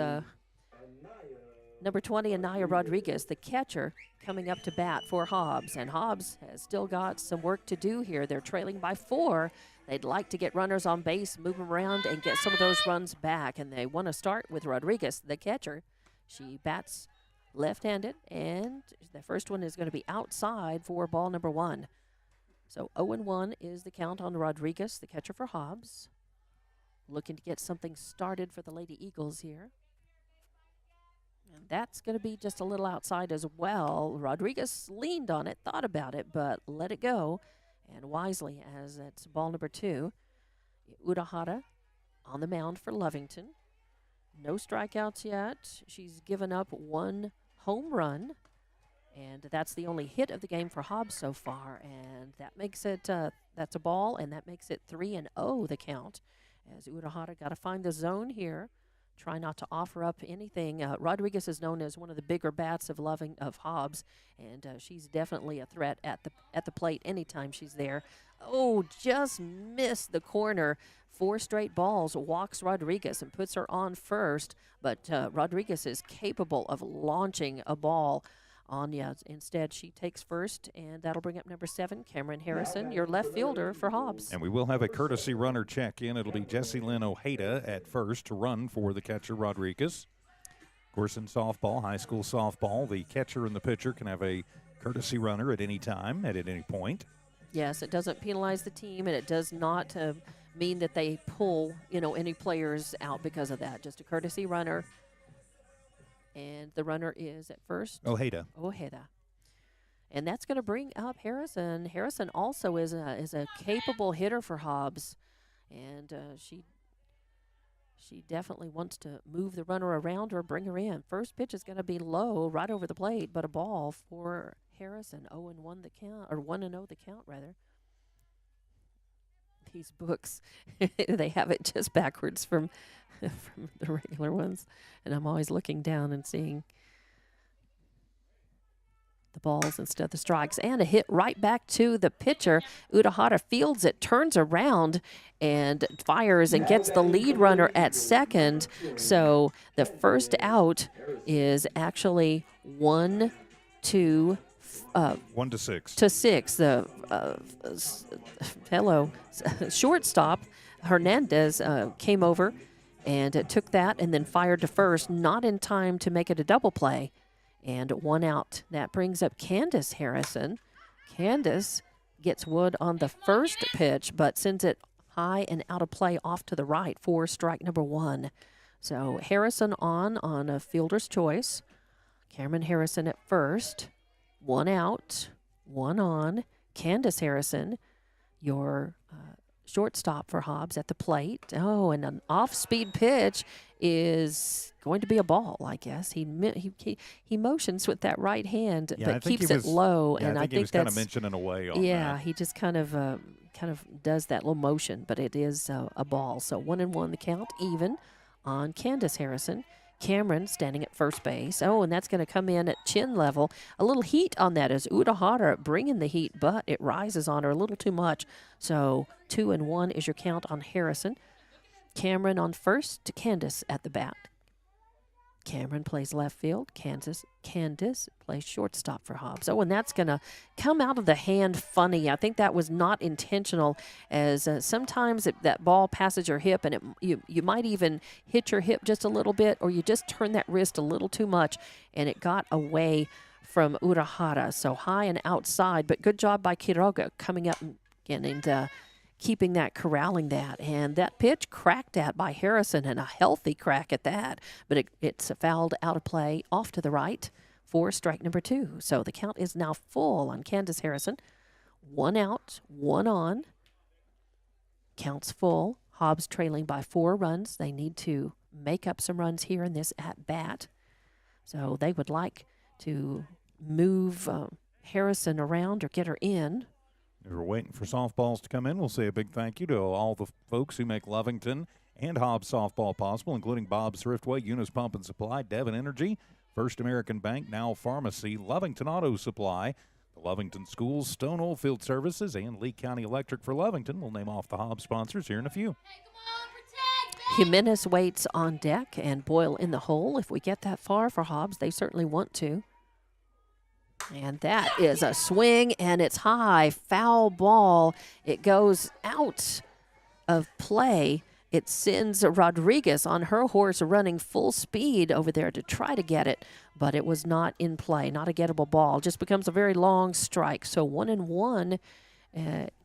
A: number 20, Anaya Rodriguez, the catcher, coming up to bat for Hobbs. And Hobbs has still got some work to do here. They're trailing by 4. They'd like to get runners on base, move them around, and get some of those runs back. And they want to start with Rodriguez, the catcher. She bats left-handed, and the first one is going to be outside for ball number 1. So 0-1 is the count on Rodriguez, the catcher for Hobbs. Looking to get something started for the Lady Eagles here. And that's going to be just a little outside as well. Rodriguez leaned on it, thought about it, but let it go. And wisely, as it's ball number 2. Urahara on the mound for Lovington. No strikeouts yet. She's given up 1 home run. And that's the only hit of the game for Hobbs so far. And that makes it, that's a ball, and that makes it 3-0 the count. As Urahara got to find the zone here. Try not to offer up anything. Rodriguez is known as one of the bigger bats of Hobbs, and she's definitely a threat at the plate anytime she's there. Oh, just missed the corner. 4 straight balls, walks Rodriguez and puts her on first, but Rodriguez is capable of launching a ball. Instead, she takes first, and that'll bring up number 7, Cameron Harrison, your left fielder for Hobbs.
B: And we will have a courtesy runner check in. It'll be Jessie Lynn Ojeda at first to run for the catcher, Rodriguez. Of course, in softball, high school softball, the catcher and the pitcher can have a courtesy runner at any time, at any point.
A: Yes, it doesn't penalize the team, and it does not mean that they pull, any players out because of that. Just a courtesy runner. And the runner is at first
B: Ojeda.
A: And that's going to bring up Harrison. Harrison also is a capable hitter for Hobbs. And she definitely wants to move the runner around or bring her in. First pitch is going to be low, right over the plate, but a ball for Harrison. 0-1 the count, or 1-0 the count, rather. These books, they have it just backwards from the regular ones, and I'm always looking down and seeing the balls instead of the strikes. And a hit right back to the pitcher. Urahara fields it, turns around, and fires and gets the lead runner at second. So the first out is actually 1 to
B: 6.
A: To 6. The shortstop Hernandez came over and took that and then fired to first, not in time to make it a double play, and 1 out. That brings up Candace Harrison. Candace gets wood on the first pitch, but sends it high and out of play off to the right for strike number 1. So Harrison on a fielder's choice. Cameron Harrison at first. 1 out. 1 on. Candace Harrison, your shortstop for Hobbs at the plate. Oh, and an off-speed pitch is going to be a ball, I guess. He motions with that right hand, but keeps it low.
B: Yeah,
A: and
B: I think he was
A: that's
B: kind of mentioning away on
A: yeah,
B: that.
A: he just kind of does that little motion, but it is a ball. So 1-1 the count, even on Candace Harrison. Cameron standing at first base. Oh, and that's going to come in at chin level. A little heat on that as Udahara bringing the heat, but it rises on her a little too much. So 2-1 is your count on Harrison. Cameron on first to Candace at the bat. Cameron plays left field. Candace plays shortstop for Hobbs. Oh, and that's going to come out of the hand funny. I think that was not intentional, as sometimes that ball passes your hip, and you might even hit your hip just a little bit, or you just turn that wrist a little too much, and it got away from Urahara. So high and outside, but good job by Quiroga coming up and keeping that, corralling that. And that pitch cracked at by Harrison, and a healthy crack at that. But it's fouled out of play off to the right for strike number 2. So the count is now full on Candace Harrison. 1 out, 1 on. Counts full. Hobbs trailing by 4 runs. They need to make up some runs here in this at-bat. So they would like to move Harrison around or get her in.
B: We're waiting for softballs to come in. We'll say a big thank you to all the folks who make Lovington and Hobbs softball possible, including Bob's Thriftway, Eunice Pump and Supply, Devon Energy, First American Bank, Now Pharmacy, Lovington Auto Supply, the Lovington Schools, Stone Oilfield Services, and Lea County Electric for Lovington. We'll name off the Hobbs sponsors here in a few.
A: Jimenez waits on deck and Boyle in the hole. If we get that far for Hobbs, they certainly want to. And that is a swing, and it's high. Foul ball. It goes out of play. It sends Rodriguez on her horse running full speed over there to try to get it, but it was not in play. Not a gettable ball. Just becomes a very long strike. So 1-1.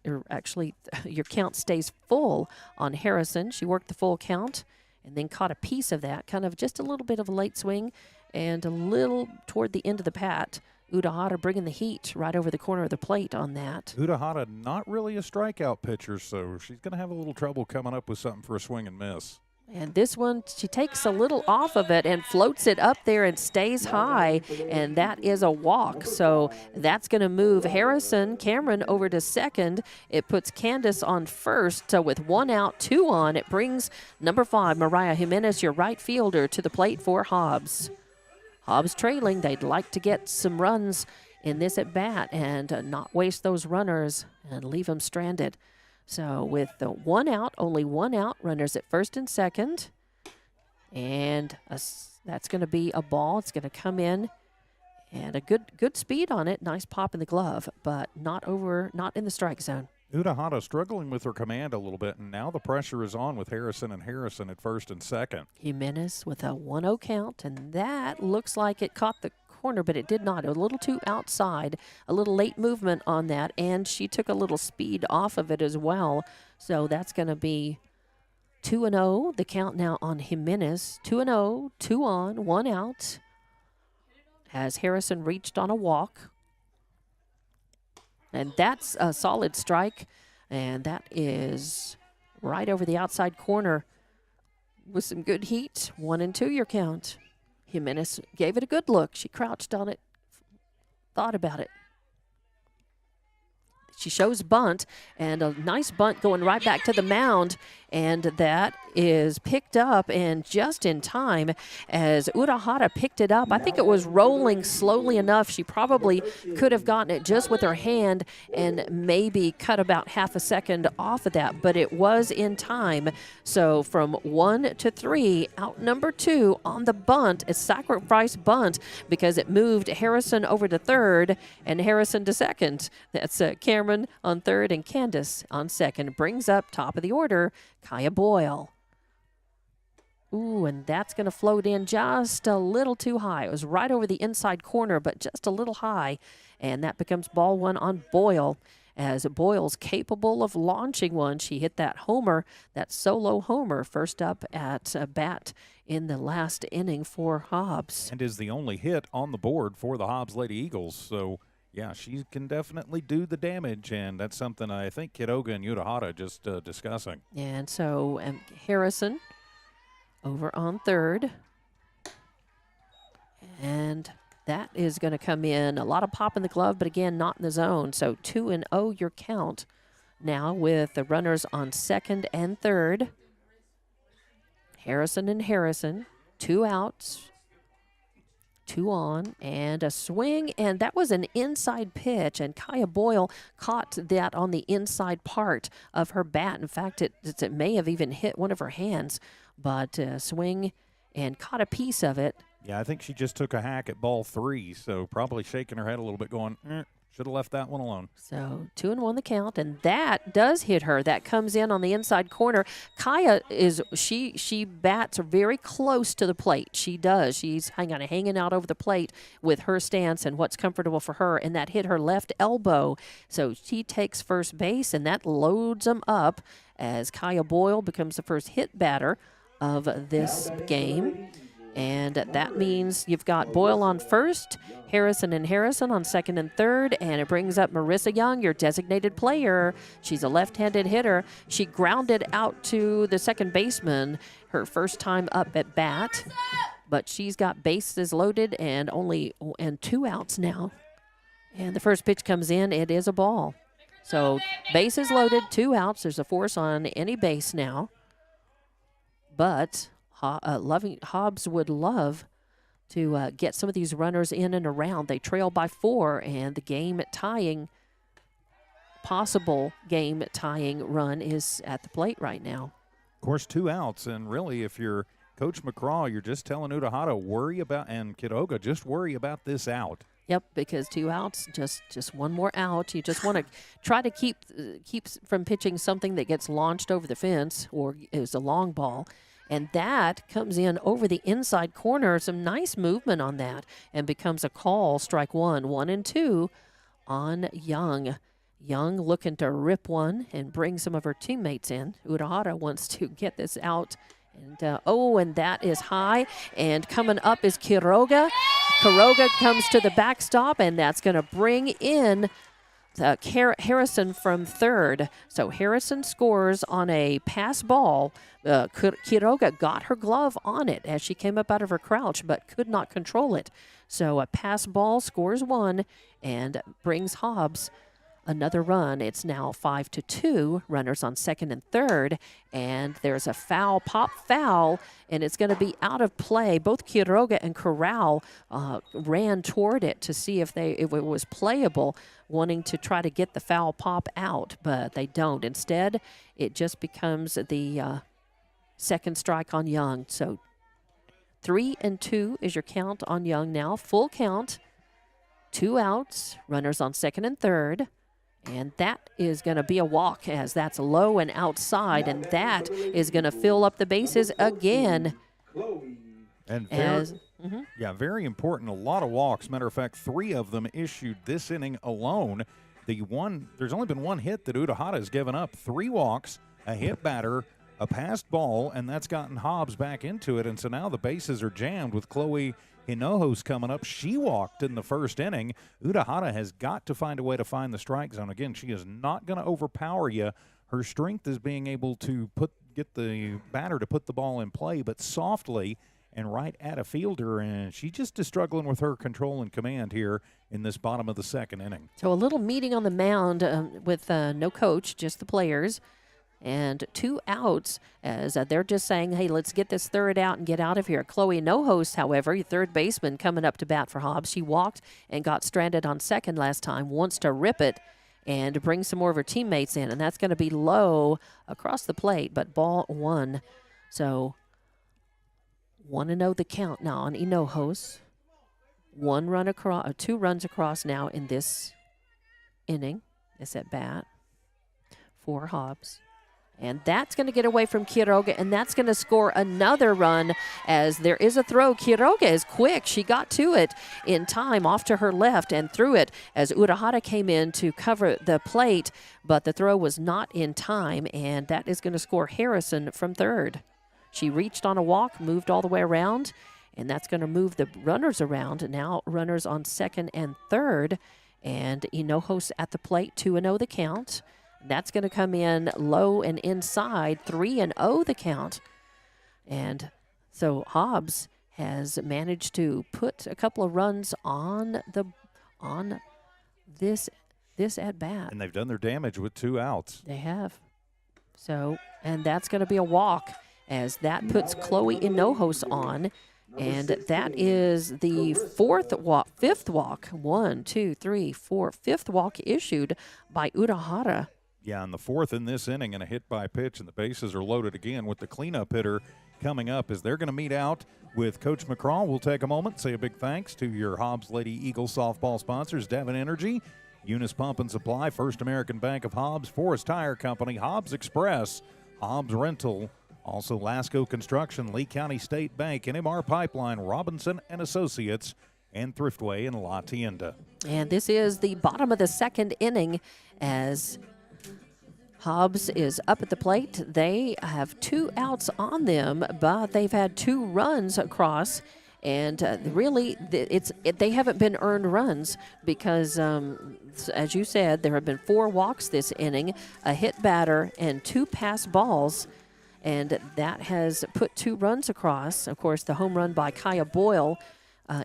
A: Or actually, your count stays full on Harrison. She worked the full count and then caught a piece of that, kind of just a little bit of a late swing and a little toward the end of the bat. Udahara bringing the heat right over the corner of the plate on that.
B: Udahara not really a strikeout pitcher, so she's going to have a little trouble coming up with something for a swing and miss.
A: And this one, she takes a little off of it and floats it up there and stays high, and that is a walk. So that's going to move Cameron over to second. It puts Candace on first. So with 1 out, 2 on, it brings number 5, Mariah Jimenez, your right fielder, to the plate for Hobbs. Hobbs trailing. They'd like to get some runs in this at bat and not waste those runners and leave them stranded. So with the 1 out, only 1 out, runners at first and second. And that's going to be a ball. It's going to come in, and a good speed on it. Nice pop in the glove, but not in the strike zone.
B: Udahara struggling with her command a little bit, and now the pressure is on with Harrison at first and second.
A: Jimenez with a 1-0 count, and that looks like it caught the corner, but it did not. A little too outside, a little late movement on that, and she took a little speed off of it as well. So that's going to be 2-0. The count now on Jimenez. 2-0, 2 on, 1 out. Has Harrison reached on a walk. And that's a solid strike, and that is right over the outside corner with some good heat. 1-2 your count. Jimenez gave it a good look. She crouched on it, thought about it. She shows bunt, and a nice bunt going right back to the mound, and that is picked up and just in time as Urahara picked it up. I think it was rolling slowly enough. She probably could have gotten it just with her hand and maybe cut about half a second off of that, but it was in time. So from 1 to 3, out number 2 on the bunt, a sacrifice bunt because it moved Harrison over to third and Harrison to second. That's Cameron on third and Candace on second. Brings up top of the order, Kaya Boyle. Ooh, and that's going to float in just a little too high. It was right over the inside corner, but just a little high. And that becomes ball 1 on Boyle, as Boyle's capable of launching one. She hit that homer, that solo homer, first up at bat in the last inning for Hobbs.
B: And is the only hit on the board for the Hobbs Lady Eagles. So Yeah, she can definitely do the damage, and that's something I think Quiroga and Utahara just discussing.
A: And so Harrison over on third. And that is going to come in. A lot of pop in the glove, but again, not in the zone. So 2-0 your count now with the runners on second and third. Harrison and Harrison, 2 outs. 2 on, and a swing, and that was an inside pitch, and Kaya Boyle caught that on the inside part of her bat. In fact, it may have even hit one of her hands, but swing and caught a piece of it.
B: Yeah, I think she just took a hack at ball 3, so probably shaking her head a little bit going, should have left that one alone.
A: So 2-1 the count, and that does hit her. That comes in on the inside corner. Kaya she bats very close to the plate. She does. She's hanging out over the plate with her stance and what's comfortable for her, and that hit her left elbow. So she takes first base, and that loads them up as Kaya Boyle becomes the first hit batter of this game. And that means you've got Boyle on first, Harrison and Harrison on second and third, and it brings up Marissa Young, your designated player. She's a left-handed hitter. She grounded out to the second baseman her first time up at bat, but she's got bases loaded and 2 outs now. And the first pitch comes in. It is a ball. So bases loaded, 2 outs. There's a force on any base now. But Hobbs would love to get some of these runners in and around. They trail by 4, and the possible game-tying run is at the plate right now.
B: Of course, 2 outs, and really, if you're Coach McCraw, you're just telling Utahara, and Quiroga, just worry about this out.
A: Yep, because 2 outs, just one more out. You just want to try to keep from pitching something that gets launched over the fence or is a long ball. And that comes in over the inside corner. Some nice movement on that and becomes a call. Strike 1, 1-2 on Young. Young looking to rip one and bring some of her teammates in. Utahara wants to get this out. And and that is high. And coming up is Quiroga. Quiroga comes to the backstop, and that's going to bring in Harrison from third. So Harrison scores on a pass ball. Quiroga got her glove on it as she came up out of her crouch, but could not control it. So a pass ball scores 1 and brings Hobbs another run. It's now 5-2. Runners on second and third, and there's a pop foul, and it's going to be out of play. Both Quiroga and Corral ran toward it to see if it was playable, wanting to try to get the foul pop out, but they don't. Instead, it just becomes the second strike on Young. So 3-2 is your count on Young now. Full count, 2 outs, runners on second and third. And that is going to be a walk, as that's low and outside, and that is going to fill up the bases again.
B: And very important. A lot of walks. Matter of fact, 3 of them issued this inning alone. There's only been 1 hit that Utahara has given up. 3 walks, a hit batter, a passed ball, and that's gotten Hobbs back into it. And so now the bases are jammed with Chloe Hinojos coming up. She walked in the first inning. Utahara has got to find a way to find the strike zone. Again, she is not going to overpower you. Her strength is being able to get the batter to put the ball in play, but softly and right at a fielder, and she just is struggling with her control and command here in this bottom of the second inning.
A: So a little meeting on the mound with no coach, just the players. And 2 outs as they're just saying, hey, let's get this third out and get out of here. Chloe Nohos, however, third baseman, coming up to bat for Hobbs. She walked and got stranded on second last time, wants to rip it and bring some more of her teammates in. And that's going to be low across the plate, but ball 1. So 1-0 the count now on Hinojos. 2 runs across now in this inning, this at bat for Hobbs. And that's going to get away from Quiroga, and that's going to score another run as there is a throw. Quiroga is quick. She got to it in time off to her left and threw it as Utahara came in to cover the plate, but the throw was not in time, and that is going to score Harrison from third. She reached on a walk, moved all the way around, and that's going to move the runners around. Now runners on second and third, And Hinojos at the plate, 2-0 the count. That's going to come in low and inside, 3-0 the count. And so Hobbs has managed to put a couple of runs on this at bat.
B: And they've done their damage with 2 outs.
A: They have. So, and that's going to be a walk as that puts Chloe Hinojos on. And that is the fifth walk. 1, 2, 3, 4, fifth walk issued by Urahara.
B: Yeah, and the 4th in this inning and a hit by pitch, and the bases are loaded again with the cleanup hitter coming up as they're going to meet out with Coach McCraw. We'll take a moment, say a big thanks to your Hobbs Lady Eagle softball sponsors, Devon Energy, Eunice Pump and Supply, First American Bank of Hobbs, Forest Tire Company, Hobbs Express, Hobbs Rental, also Lasco Construction, Lee County State Bank, NMR Pipeline, Robinson and Associates, and Thriftway in La Tienda.
A: And this is the bottom of the second inning as Hobbs is up at the plate. They have 2 outs on them, but they've had 2 runs across. And really, they haven't been earned runs because, as you said, there have been 4 walks this inning, a hit batter, and 2 pass balls. And that has put 2 runs across. Of course, the home run by Kaya Boyle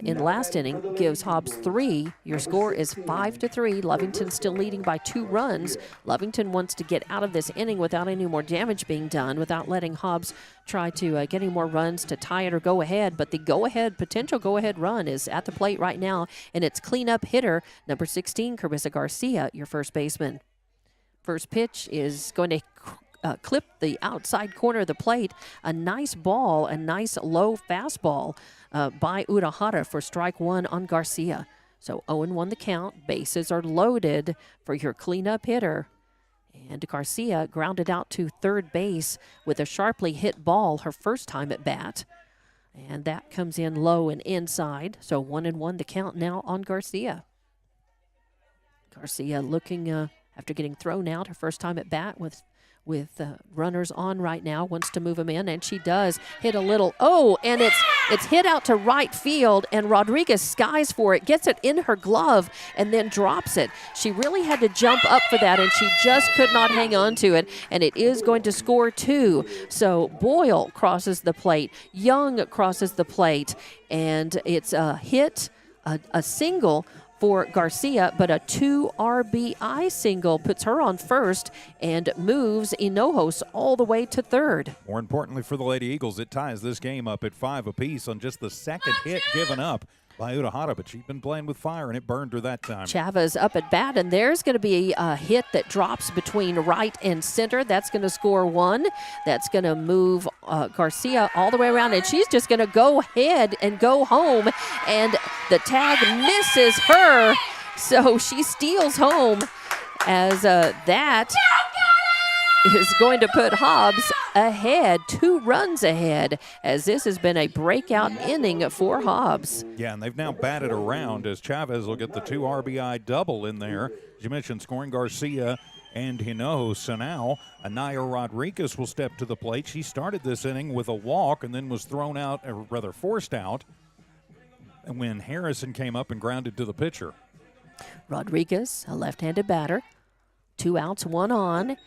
A: in last inning gives Hobbs 3. Your score is 5-3. Lovington still leading by 2 runs. Lovington wants to get out of this inning without any more damage being done, without letting Hobbs try to get any more runs to tie it or go ahead. But the potential go-ahead run is at the plate right now, and it's cleanup hitter number 16, Carissa Garcia, your first baseman. First pitch is going to clip the outside corner of the plate. A nice ball, a nice low fastball by Urahara for strike 1 on Garcia. So 0-1 the count. Bases are loaded for your cleanup hitter. And Garcia grounded out to third base with a sharply hit ball her first time at bat. And that comes in low and inside. So 1-1 the count now on Garcia. Garcia looking after getting thrown out her first time at bat with runners on right now, wants to move him in, and she does hit a little, and it's hit out to right field, and Rodriguez skies for it, gets it in her glove, and then drops it. She really had to jump up for that, and she just could not hang on to it, and it is going to score 2. So Boyle crosses the plate, Young crosses the plate, and it's a hit, a single for Garcia, but a 2 RBI single puts her on first and moves Hinojos all the way to third.
B: More importantly for the Lady Eagles, it ties this game up at 5 apiece on just the second hit given up by Urahara, but she's been playing with fire, and it burned her that time.
A: Chavez up at bat, and there's going to be a hit that drops between right and center. That's going to score 1. That's going to move Garcia all the way around, and she's just going to go ahead and go home, and the tag misses her, so she steals home as that is going to put Hobbs ahead, 2 runs ahead, as this has been a breakout inning for Hobbs.
B: Yeah, and they've now batted around as Chavez will get the 2 RBI double in there. As you mentioned, scoring Garcia and Hinojos. So now Anaya Rodriguez will step to the plate. She started this inning with a walk and then was thrown out, or rather forced out, and when Harrison came up and grounded to the pitcher.
A: Rodriguez, a left-handed batter, 2 outs, 1 on.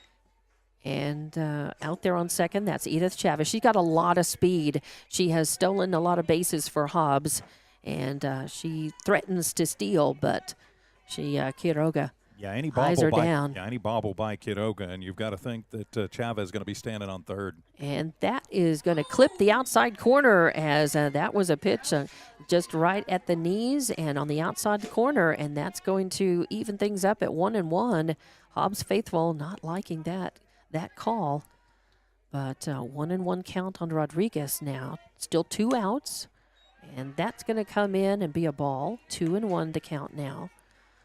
A: And out there on second, that's Edith Chavez. She's got a lot of speed. She has stolen a lot of bases for Hobbs, and she threatens to steal, but Quiroga eyes her down.
B: Yeah, any bobble by Quiroga, and you've got to think that Chavez is going to be standing on third.
A: And that is going to clip the outside corner as that was a pitch just right at the knees and on the outside corner, and that's going to even things up at 1-1. Hobbs faithful not liking that call, but 1-1 count on Rodriguez now. Still 2 outs, and that's going to come in and be a ball. 2-1 the count now.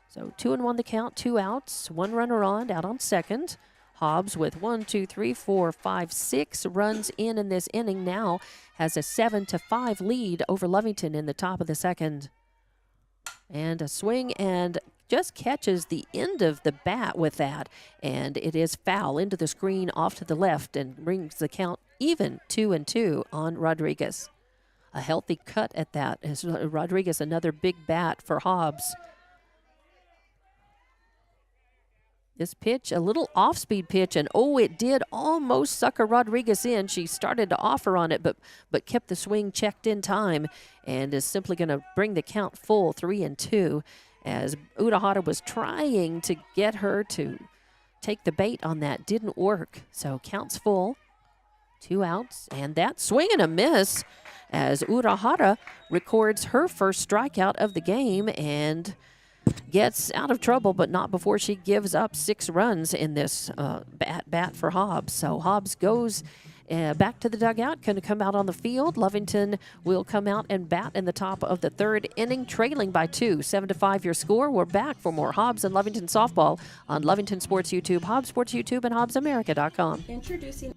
A: So 2-1 the count, 2 outs, 1 runner on, out on second. Hobbs with 1, 2, 3, 4, 5, 6 runs in this inning now has a 7-5 lead over Lovington in the top of the second. And a swing and just catches the end of the bat with that, and it is foul into the screen off to the left and brings the count even 2-2 on Rodriguez. A healthy cut at that as Rodriguez, another big bat for Hobbs. This pitch, a little off-speed pitch, and it did almost sucker Rodriguez in. She started to offer on it, but kept the swing checked in time, and is simply going to bring the count full 3-2, as Urahara was trying to get her to take the bait on that. Didn't work, so counts full, 2 outs, and that swing and a miss, as Urahara records her first strikeout of the game and gets out of trouble, but not before she gives up 6 runs in this bat for Hobbs. So Hobbs goes back to the dugout, going to come out on the field. Lovington will come out and bat in the top of the 3rd inning, trailing by 2, 7-5 your score. We're back for more Hobbs and Lovington softball on Lovington Sports YouTube, Hobbs Sports YouTube, and HobbsAmerica.com.
I: Introducing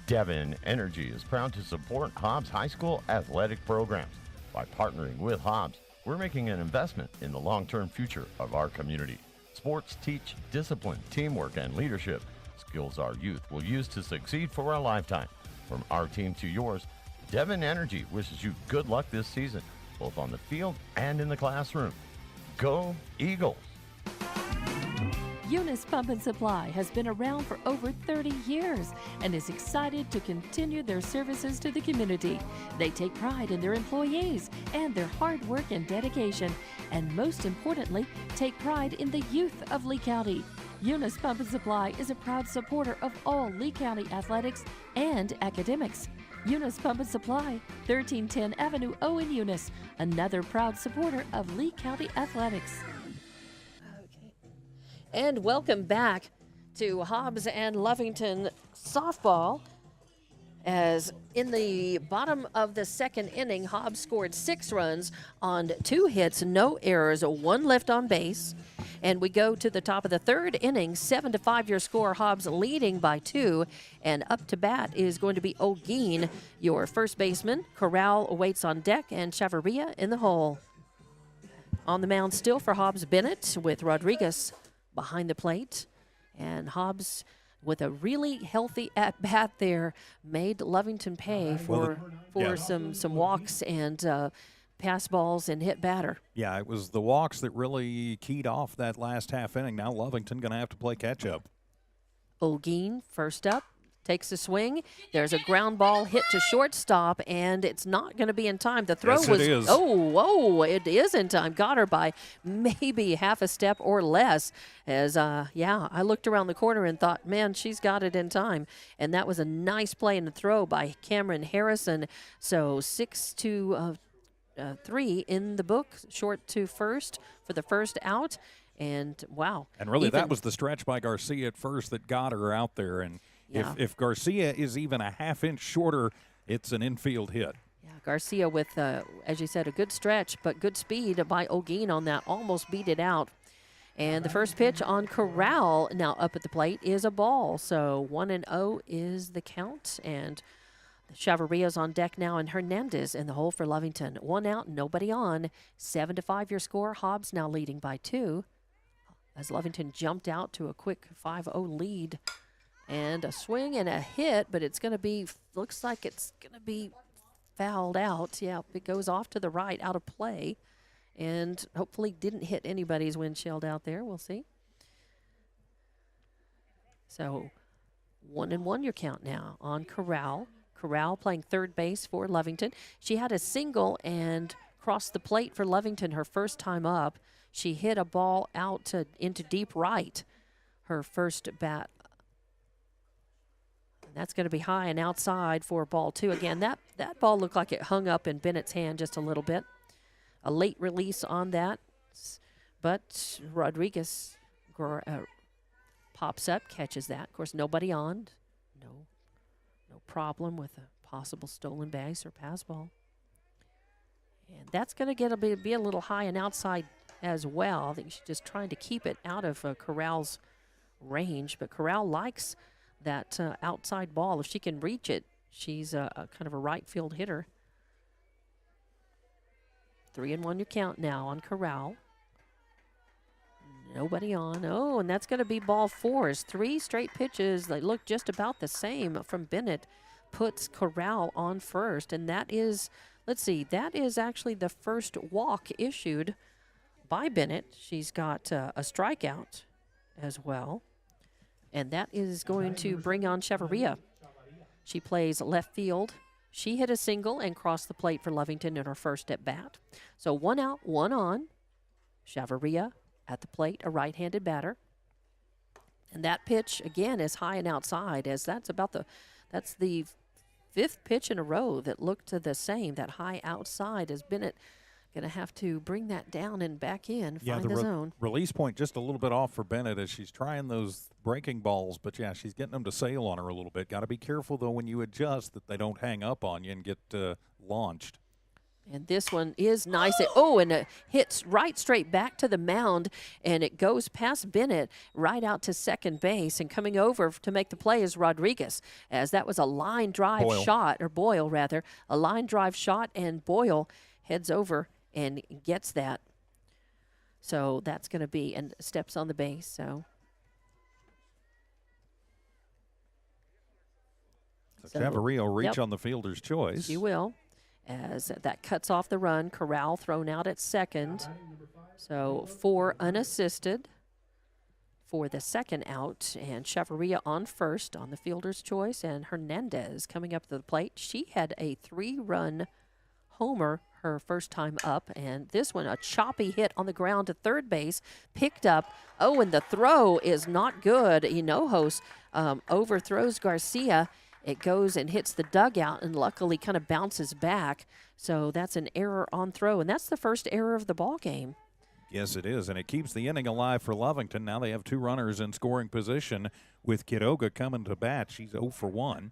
H: Devon Energy is proud to support Hobbs High School athletic programs. By partnering with Hobbs, we're making an investment in the long-term future of our community. Sports teach discipline, teamwork, and leadership, skills our youth will use to succeed for a lifetime. From our team to yours, Devon Energy wishes you good luck this season, both on the field and in the classroom. Go Eagles!
D: Eunice Pump and Supply has been around for over 30 years and is excited to continue their services to the community. They take pride in their employees and their hard work and dedication, and most importantly, take pride in the youth of Lea County. Eunice Pump and Supply is a proud supporter of all Lea County athletics and academics. Eunice Pump and Supply, 1310 Avenue O in Eunice, another proud supporter of Lea County athletics.
A: And welcome back to Hobbs and Lovington softball. As in the bottom of the 2nd inning, Hobbs scored 6 runs on 2 hits, no errors, 1 left on base. And we go to the top of the 3rd inning, 7-5 your score, Hobbs leading by 2. And up to bat is going to be Ogeen, your first baseman. Corral awaits on deck, and Chavarria in the hole. On the mound still for Hobbs, Bennett, with Rodriguez behind the plate, and Hobbs, with a really healthy at-bat there, made Lovington pay for some walks and pass balls and hit batter.
B: Yeah, it was the walks that really keyed off that last half inning. Now Lovington going to have to play catch-up.
A: Ogeen first up, takes a swing. There's a ground ball hit to shortstop, and it's not going to be in time. The throw
B: yes,
A: was,
B: it is.
A: It is in time. Got her by maybe half a step or less. As, I looked around the corner and thought, man, she's got it in time. And that was a nice play in the throw by Cameron Harrison. So 6-3 in the book, short to first for the first out. And, wow.
B: And really, that was the stretch by Garcia at first that got her out there. And if Garcia is even a half-inch shorter, it's an infield hit.
A: Yeah, Garcia with, as you said, a good stretch, but good speed by Ogeen on that. Almost beat it out. And the first pitch on Corral now up at the plate is a ball. So 1-0 is the count. And Chavarria's on deck now, and Hernandez in the hole for Lovington. 1 out, nobody on. 7-5 your score. Hobbs now leading by 2. As Lovington jumped out to a quick 5-0 lead. And a swing and a hit, but it's going to be, looks like it's going to be fouled out. Yeah, it goes off to the right, out of play. And hopefully didn't hit anybody's windshield out there. We'll see. So 1-1 your count now on Corral. Corral playing third base for Lovington. She had a single and crossed the plate for Lovington her first time up. She hit a ball out into deep right, her first bat. That's going to be high and outside for ball 2. Again, that ball looked like it hung up in Bennett's hand just a little bit. A late release on that. But Rodriguez pops up, catches that. Of course, nobody on. No problem with a possible stolen base or pass ball. And that's going to be a little high and outside as well. I think she's just trying to keep it out of Corral's range. But Corral likes that outside ball. If she can reach it, she's a kind of a right field hitter. 3-1 your count now on Corral. Nobody on. Oh, and that's going to be ball 4. 3 straight pitches. They look just about the same from Bennett. Puts Corral on first. And that is, let's see, that is actually the first walk issued by Bennett. She's got a strikeout. as well. And that is going to bring on Chavarria. She plays left field. She hit a single and crossed the plate for Lovington in her first at bat. So 1 out, 1 on. Chavarria at the plate, a right-handed batter. And that pitch, again, is high and outside, as that's the 5th pitch in a row that looked the same. That high outside. Is Bennett going to have to bring that down and back in, find the zone?
B: Release point just a little bit off for Bennett as she's trying those breaking balls, but yeah, she's getting them to sail on her a little bit. Got to be careful, though, when you adjust that they don't hang up on you and get launched.
A: And this one is nice. And it hits right straight back to the mound, and it goes past Bennett right out to second base. And coming over to make the play is Rodriguez, as that was a line drive shot, or Boyle rather, a line drive shot, and Boyle heads over and gets that. So that's going to be, and steps on the base. So
B: Chavarria will reach on the fielder's choice.
A: She will, as that cuts off the run. Corral thrown out at second. So 4 unassisted for the second out. And Chavarria on first on the fielder's choice. And Hernandez coming up to the plate. She had a 3-run homer her first time up. And this one, a choppy hit on the ground to third base. Picked up. Oh, and the throw is not good. Hinojos overthrows Garcia. It goes and hits the dugout and luckily kind of bounces back. So that's an error on throw, and that's the first error of the ball game.
B: Yes, it is, and it keeps the inning alive for Lovington. Now they have 2 runners in scoring position with Quiroga coming to bat. She's 0 for 1.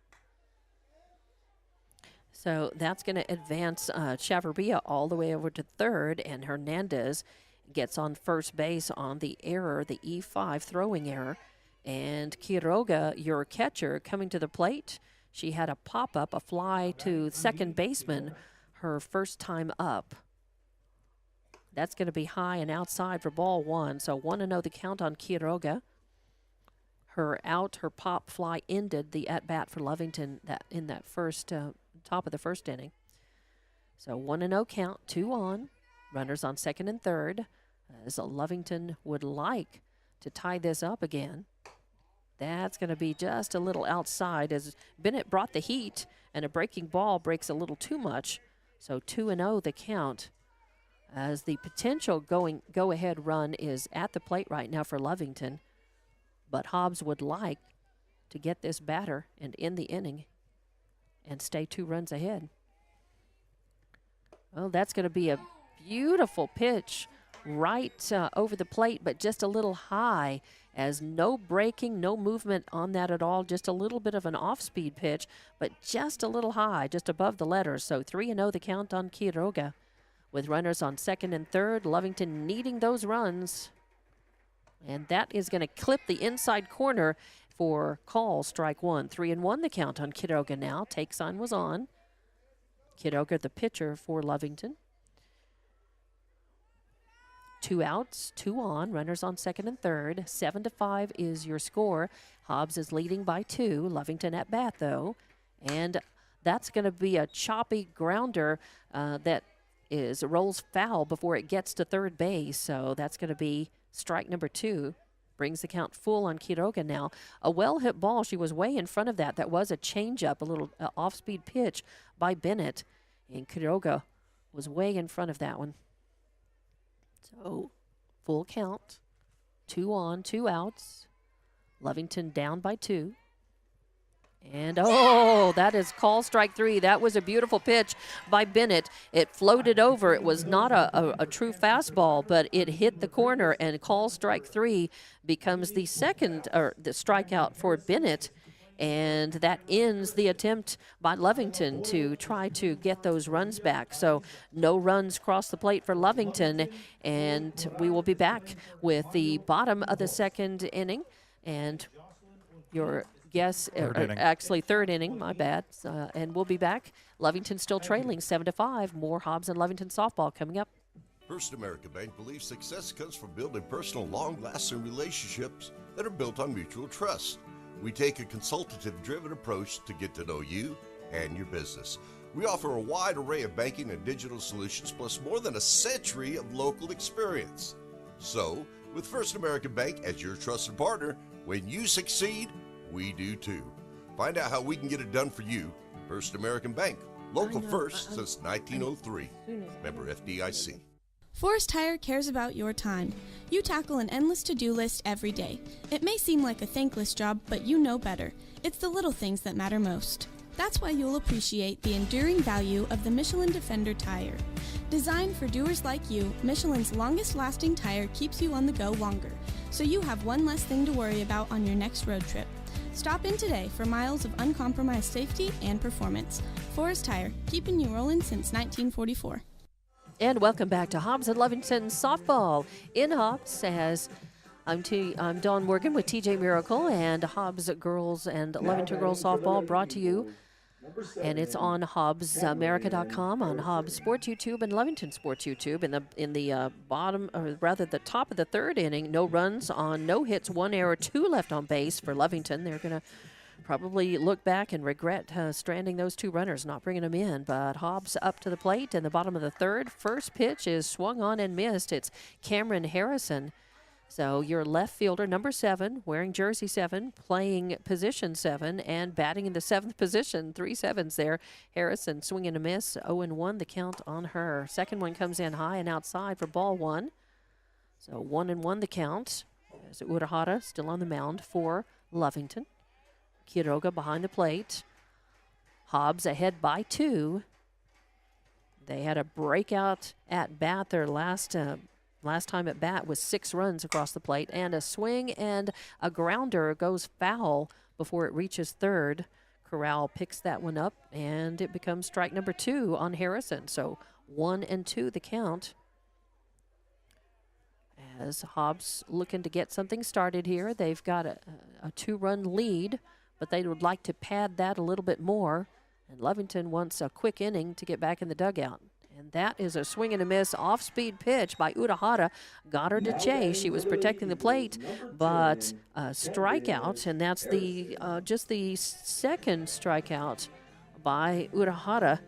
A: So that's going to advance Chavarria all the way over to third, and Hernandez gets on first base on the error, the E5 throwing error. And Quiroga, your catcher, coming to the plate. She had a pop-up, a fly to second baseman, her first time up. That's going to be high and outside for ball 1. So 1-0 the count on Quiroga. Her pop fly ended the at-bat for Lovington in that first top of the first inning. So 1-0 count, 2 on. Runners on second and third, as Lovington would like to tie this up again. That's going to be just a little outside, as Bennett brought the heat, and a breaking ball breaks a little too much. So 2-0 the count, as the potential go-ahead run is at the plate right now for Lovington. But Hobbs would like to get this batter and end the inning and stay 2 runs ahead. Well, that's going to be a beautiful pitch right over the plate, but just a little high, as no braking, no movement on that at all, just a little bit of an off-speed pitch, but just a little high, just above the letters. So 3-0 the count on Quiroga, with runners on second and third. Lovington needing those runs, and that is going to clip the inside corner for call, strike 1. 3-1 the count on Quiroga now. Take sign was on. Quiroga the pitcher for Lovington. 2 outs, 2 on, runners on second and third. 7-5 is your score. Hobbs is leading by 2. Lovington at bat, though. And that's going to be a choppy grounder that rolls foul before it gets to third base. So that's going to be strike number 2. Brings the count full on Quiroga now. A well-hit ball. She was way in front of that. That was a changeup, a little off-speed pitch by Bennett. And Quiroga was way in front of that one. So, full count, 2 on, 2 outs. Lovington down by 2. And, that is call strike 3. That was a beautiful pitch by Bennett. It floated over. It was not a true fastball, but it hit the corner, and call strike 3 becomes the second, or the strikeout for Bennett. And that ends the attempt by Lovington to try to get those runs back. So no runs cross the plate for Lovington. And we will be back with the bottom of the second inning. And your guess, actually third inning, my bad. And we'll be back. Lovington still trailing 7-5. More Hobbs and Lovington softball coming up.
J: First American Bank believes success comes from building personal, long-lasting relationships that are built on mutual trust. We take a consultative-driven approach to get to know you and your business. We offer a wide array of banking and digital solutions, plus more than a century of local experience. So, With First American Bank as your trusted partner, when you succeed, we do too. Find out how we can get it done for you. First American Bank, local first since 1903. Member FDIC.
K: Forest Tire cares about your time. You tackle an endless to-do list every day. It may seem like a thankless job, but you know better. It's the little things that matter most. That's why you'll appreciate the enduring value of the Michelin Defender tire. Designed for doers like you, Michelin's longest-lasting tire keeps you on the go longer, so you have one less thing to worry about on your next road trip. Stop in today for miles of uncompromised safety and performance. Forest Tire, keeping you rolling since 1944.
A: And welcome back to Hobbs and Lovington Softball. In Hobbs, as I'm Dawn Morgan with TJ Miracle and Hobbs Girls and Lovington Girls Softball brought to you. And it's on HobbsAmerica.com, on Hobbs Sports YouTube and Lovington Sports YouTube. In the bottom, or rather the top of the third inning, no runs on no hits, 1 error, 2 left on base for Lovington. They're going to probably look back and regret stranding those 2 runners, not bringing them in. But Hobbs up to the plate in the bottom of the third. First pitch is swung on and missed. It's Cameron Harrison. So your left fielder, number 7, wearing jersey 7, playing position 7, and batting in the 7th position. 3 sevens there. Harrison swinging a miss. 0-1 the count on her. Second one comes in high and outside for ball 1. So 1-1 the count. As Urahara still on the mound for Lovington. Quiroga behind the plate. Hobbs ahead by 2. They had a breakout at bat their last time at bat was 6 runs across the plate, and a swing and a grounder goes foul before it reaches third. Corral picks that one up, and it becomes strike number 2 on Harrison. So 1-2 the count. As Hobbs looking to get something started here. They've got a 2-run lead, but they would like to pad that a little bit more. And Lovington wants a quick inning to get back in the dugout. And that is a swing and a miss off-speed pitch by Urahara. Got her to chase. She was protecting the plate, but a strikeout, and that's the just the second strikeout by Urahara.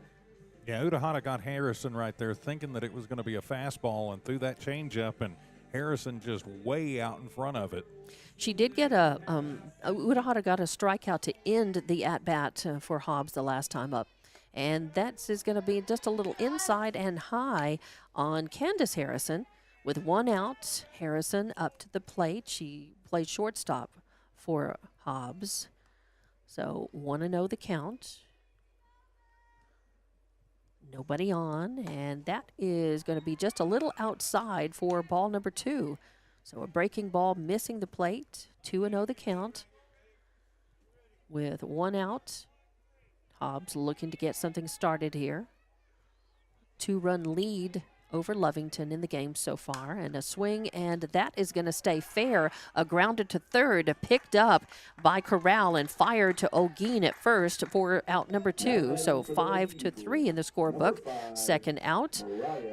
B: Yeah, Urahara got Harrison right there thinking that it was going to be a fastball and threw that changeup, and Harrison just way out in front of it.
A: She did get Urahara got a strikeout to end the at-bat for Hobbs the last time up. And that is going to be just a little inside and high on Candace Harrison. With 1 out, Harrison up to the plate. She played shortstop for Hobbs. So 1-0 the count. Nobody on, and that is going to be just a little outside for ball number 2. So a breaking ball missing the plate. 2-0 the count. With 1 out. Hobbs looking to get something started here. 2-run lead over Lovington in the game so far. And a swing, and that is going to stay fair. A grounded to third, picked up by Corral and fired to Ogeen at first for out number 2. So 5-3 in the scorebook. Second out.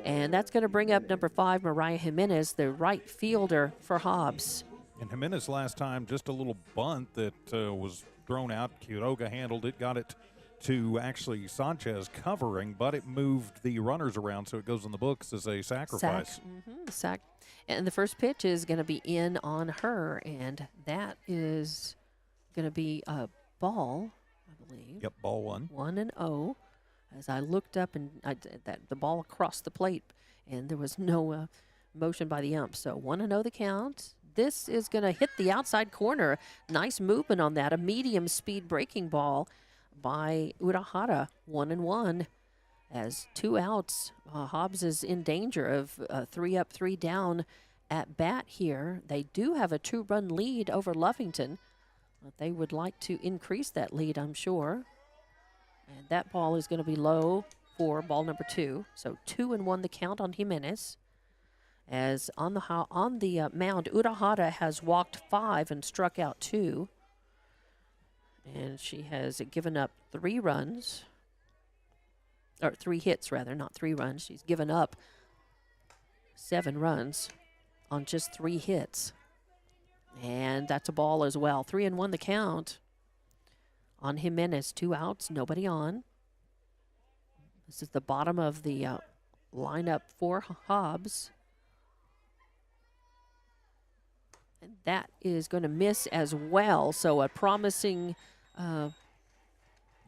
A: And that's going to bring up number 5, Mariah Jimenez, the right fielder for Hobbs.
B: And Jimenez last time, just a little bunt that was thrown out. Quiroga handled it, got it to actually Sanchez covering, but it moved the runners around, so it goes in the books as a sacrifice.
A: Sack. And the first pitch is going to be in on her, and that is going to be a ball, I believe.
B: Yep, ball 1.
A: 1-0. As I looked up, and the ball across the plate, and there was no motion by the ump. So 1-0 the count. This is going to hit the outside corner. Nice movement on that. A medium speed breaking ball by Urahara. 1-1. As 2 outs, Hobbs is in danger of 3 up, 3 down at bat here. They do have a 2-run lead over Lovington, but they would like to increase that lead, I'm sure. And that ball is going to be low for ball number 2. So 2-1 the count on Jimenez. As on the mound, Urahara has walked 5 and struck out 2. And she has given up 3 runs. Or 3 hits, rather, not 3 runs. She's given up 7 runs on just 3 hits. And that's a ball as well. 3-1 the count on Jimenez. 2 outs, nobody on. This is the bottom of the lineup for Hobbs. And that is going to miss as well. So a promising.
B: Yeah,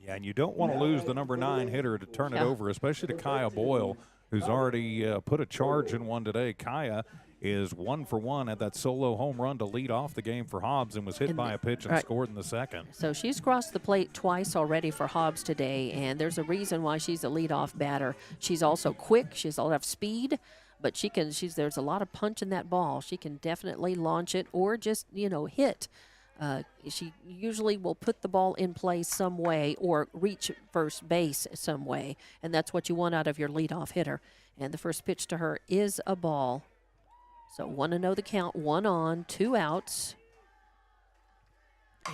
B: and you don't want to lose the number 9 hitter to turn it over, especially to Kaya Boyle, who's already put a charge in one today. Kaya is 1 for 1 at that solo home run to lead off the game for Hobbs and was hit by a pitch and scored in the second.
A: So she's crossed the plate twice already for Hobbs today, and there's a reason why she's a leadoff batter. She's also quick. She has a lot of speed, but there's a lot of punch in that ball. She can definitely launch it or just, hit. She usually will put the ball in play some way or reach first base some way, and that's what you want out of your leadoff hitter. And the first pitch to her is a ball. So 1-0 the count, 1 on, 2 outs.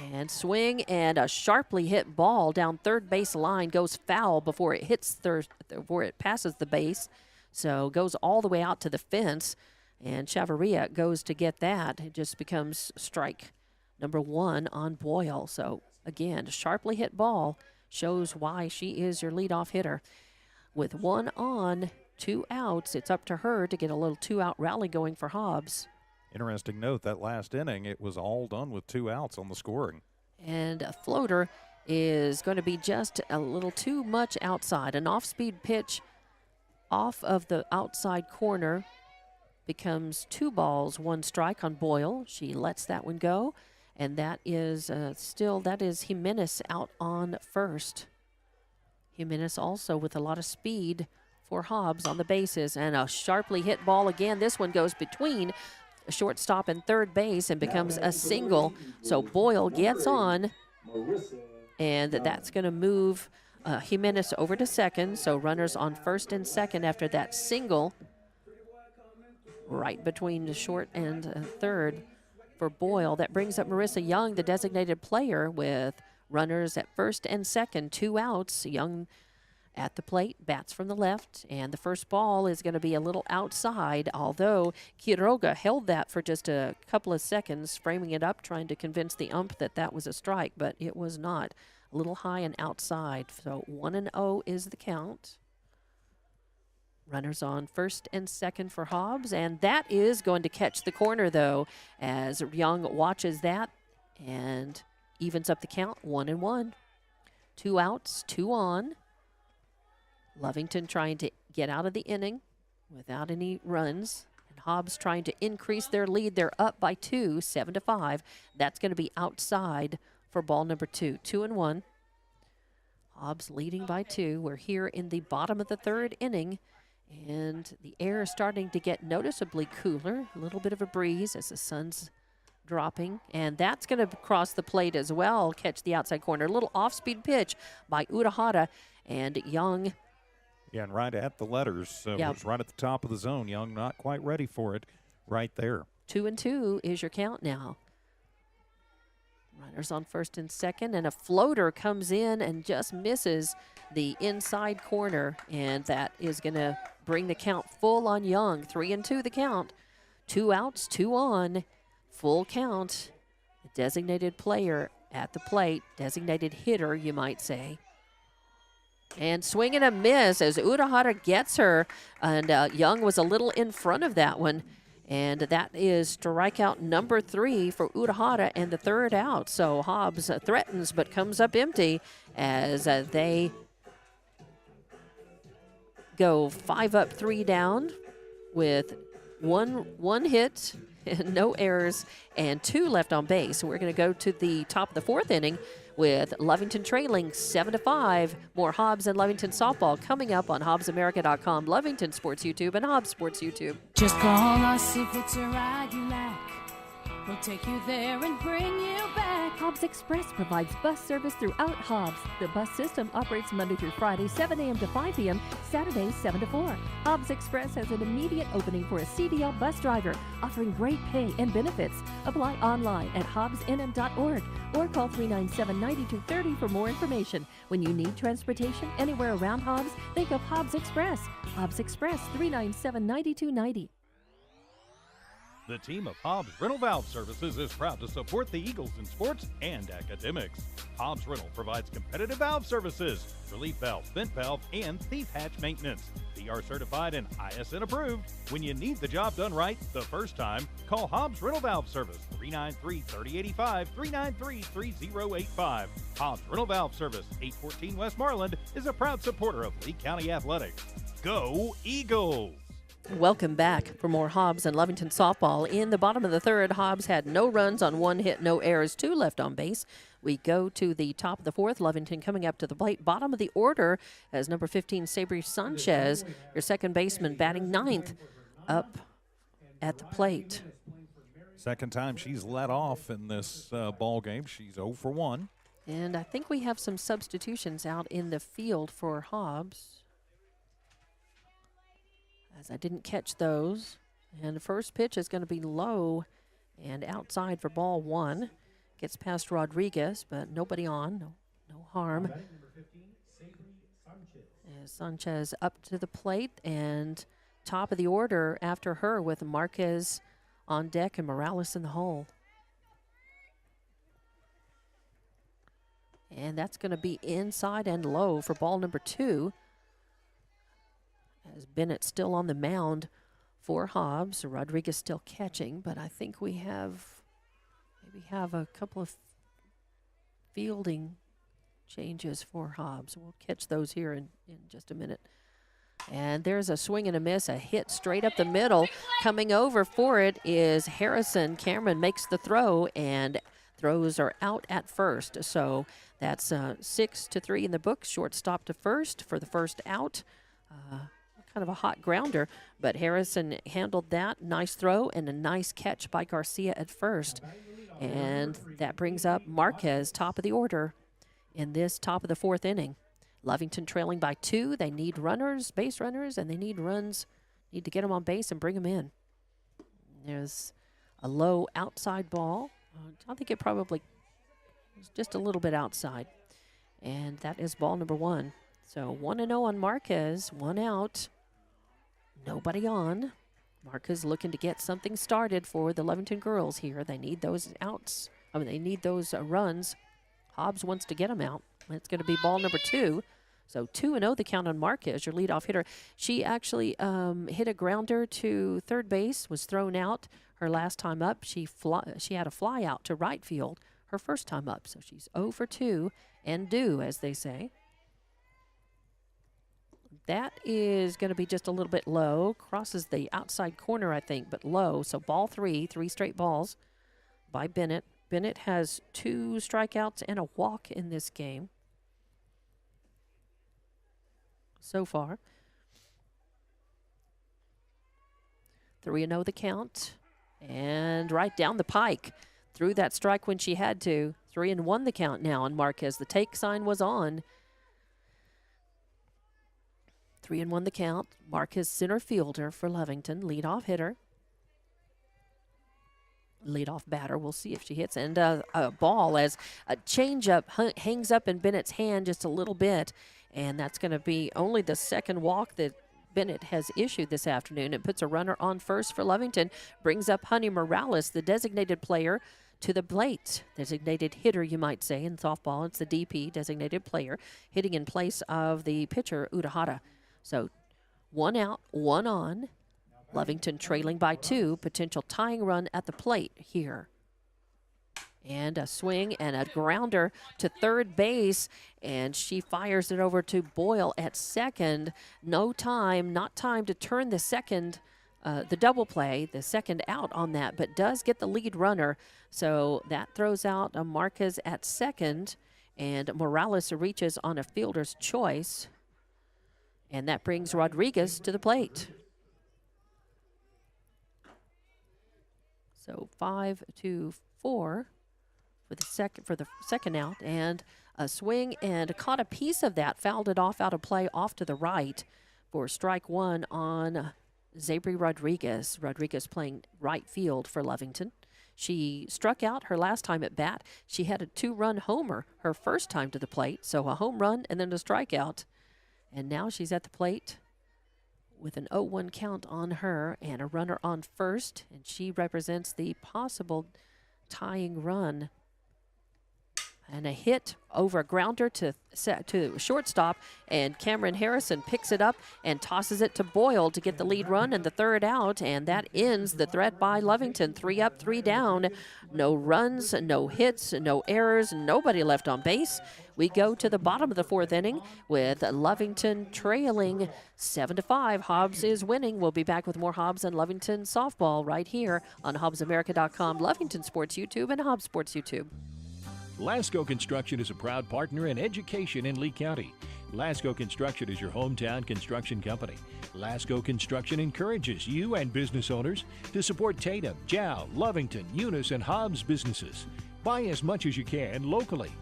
A: And swing, and a sharply hit ball down third base line goes foul before it hits before it passes the base. So goes all the way out to the fence, and Chavarria goes to get that. It just becomes strike number 1 on Boyle. So again, a sharply hit ball shows why she is your leadoff hitter. With 1 on, 2 outs, it's up to her to get a little 2-out rally going for Hobbs.
B: Interesting note, that last inning, it was all done with 2 outs on the scoring.
A: And a floater is going to be just a little too much outside. An off-speed pitch off of the outside corner becomes 2 balls, 1 strike on Boyle. She lets that one go, and that is Jimenez out on first. Jimenez also with a lot of speed for Hobbs on the bases, and a sharply hit ball again. This one goes between shortstop and third base and becomes a single. So Boyle gets on, and that's going to move Jimenez over to second. So runners on first and second after that single right between the short and third for Boyle. That brings up Marissa Young, the designated player, with runners at first and second, 2 outs. Young at the plate, bats from the left, and the first ball is going to be a little outside, although Quiroga held that for just a couple of seconds, framing it up, trying to convince the ump that that was a strike, but it was not. A little high and outside, so 1-0 is the count. Runners on first and second for Hobbs, and that is going to catch the corner, though, as Young watches that and evens up the count, 1-1. 2 outs, 2 on. Lovington trying to get out of the inning without any runs. And Hobbs trying to increase their lead. They're up by 2, 7-5. That's going to be outside for ball number 2. 2-1. Hobbs leading by 2. We're here in the bottom of the 3rd inning, and the air is starting to get noticeably cooler. A little bit of a breeze as the sun's dropping, and that's going to cross the plate as well, catch the outside corner. A little off-speed pitch by Urahara, and Young.
B: Yeah, and right at the letters. It was right at the top of the zone. Young not quite ready for it right there.
A: 2-2 is your count now. Runners on first and second, and a floater comes in and just misses the inside corner, and that is going to bring the count full on Young. 3-2 the count. 2 outs, 2 on. Full count. The designated player at the plate, designated hitter, you might say. And swing and a miss as Urahara gets her, and Young was a little in front of that one. And that is strikeout number 3 for Urahara and the 3rd out. So Hobbs threatens but comes up empty as they go 5 up, 3 down with one hit, no errors, and 2 left on base. So we're going to go to the top of the 4th inning with Lovington trailing 7-5. More Hobbs and Lovington softball coming up on HobbsAmerica.com, Lovington Sports YouTube, and Hobbs Sports YouTube.
L: Just call us if it's a ride you like. We'll take you there and bring you back.
D: Hobbs Express provides bus service throughout Hobbs. The bus system operates Monday through Friday, 7 a.m. to 5 p.m., Saturdays, 7 to 4. Hobbs Express has an immediate opening for a CDL bus driver, offering great pay and benefits. Apply online at hobbsnm.org or call 397-9230 for more information. When you need transportation anywhere around Hobbs, think of Hobbs Express. Hobbs Express, 397-9290.
E: The team of Hobbs Rental Valve Services is proud to support the Eagles in sports and academics. Hobbs Rental provides competitive valve services, relief valve, vent valve, and thief hatch maintenance. DR certified and ISN approved. When you need the job done right the first time, call Hobbs Rental Valve Service 393-3085, 393-3085. Hobbs Rental Valve Service, 814 West Marland, is a proud supporter of Lea County Athletics. Go Eagles!
A: Welcome back for more Hobbs and Lovington softball. In the bottom of the third, Hobbs had no runs on 1 hit, no errors, 2 left on base. We go to the top of the fourth. Lovington coming up to the plate. Bottom of the order as number 15, Sabri Sanchez, your second baseman, batting 9th, up at the plate.
B: Second time she's let off in this ball game. She's 0 for 1.
A: And I think we have some substitutions out in the field for Hobbs, as I didn't catch those. And the first pitch is going to be low and outside for ball 1. Gets past Rodriguez, but nobody on. No harm. As Sanchez up to the plate, and top of the order after her with Marquez on deck and Morales in the hole. And that's going to be inside and low for ball number 2. As Bennett still on the mound for Hobbs. Rodriguez still catching, but I think we maybe have a couple of fielding changes for Hobbs. We'll catch those here in just a minute. And there's a swing and a miss, a hit straight up the middle. Coming over for it is Harrison. Cameron makes the throw, and throws are out at first. So that's 6-3 in the book. Shortstop to first for the first out. Kind of a hot grounder, but Harrison handled that. Nice throw and a nice catch by Garcia at first. And that brings up Marquez, top of the order in this top of the fourth inning. Lovington trailing by 2. They need runners, base runners, and they need runs. Need to get them on base and bring them in. There's a low outside ball. I think it probably was just a little bit outside. And that is ball number 1. So 1-0 on Marquez, 1 out. Nobody on. Marquez looking to get something started for the Lovington girls here. They need those outs. They need those runs. Hobbs wants to get them out. It's going to be ball number 2. So 2-0 the count on Marquez, your leadoff hitter. She actually hit a grounder to third base, was thrown out her last time up. She had a fly out to right field her first time up. So she's 0 for 2 and due, as they say. That is going to be just a little bit low. Crosses the outside corner, I think, but low. So ball 3, 3 straight balls by Bennett. Bennett has 2 strikeouts and a walk in this game so far. 3-0 the count. And right down the pike. Threw that strike when she had to. 3-1 the count now on Marquez. The take sign was on. 3-1 the count. Marquez center fielder for Lovington. Leadoff hitter. Leadoff batter. We'll see if she hits. And a ball as a changeup hangs up in Bennett's hand just a little bit. And that's going to be only the second walk that Bennett has issued this afternoon. It puts a runner on first for Lovington. Brings up Honey Morales, the designated player, to the plate. Designated hitter, you might say, in softball. It's the DP, designated player, hitting in place of the pitcher, Udahara. So 1 out, 1 on. Lovington trailing by 2. Potential tying run at the plate here. And a swing and a grounder to third base. And she fires it over to Boyle at second. Not time to turn the second, the double play, the second out on that, but does get the lead runner. So that throws out a Marquez at second. And Morales reaches on a fielder's choice. And that brings Rodriguez to the plate. So 5-4 for the second out, and a swing and caught a piece of that, fouled it off out of play off to the right for strike 1 on Zabri Rodriguez. Rodriguez playing right field for Lovington. She struck out her last time at bat. She had a 2-run homer her first time to the plate, so a home run and then a strikeout. And now she's at the plate with an 0-1 count on her and a runner on first, and she represents the possible tying run. And a hit over a grounder to shortstop, and Cameron Harrison picks it up and tosses it to Boyle to get the lead run and the third out, and that ends the threat by Lovington. 3 up, 3 down. No runs, no hits, no errors, nobody left on base. We go to the bottom of the 4th inning with Lovington trailing 7-5. Hobbs is winning. We'll be back with more Hobbs and Lovington softball right here on HobbsAmerica.com, Lovington Sports YouTube, and Hobbs Sports YouTube.
C: Lasco Construction is a proud partner in education in Lee County. Lasco Construction is your hometown construction company. Lasco Construction encourages you and business owners to support Tatum, Jow, Lovington, Eunice, and Hobbs businesses. Buy as much as you can locally,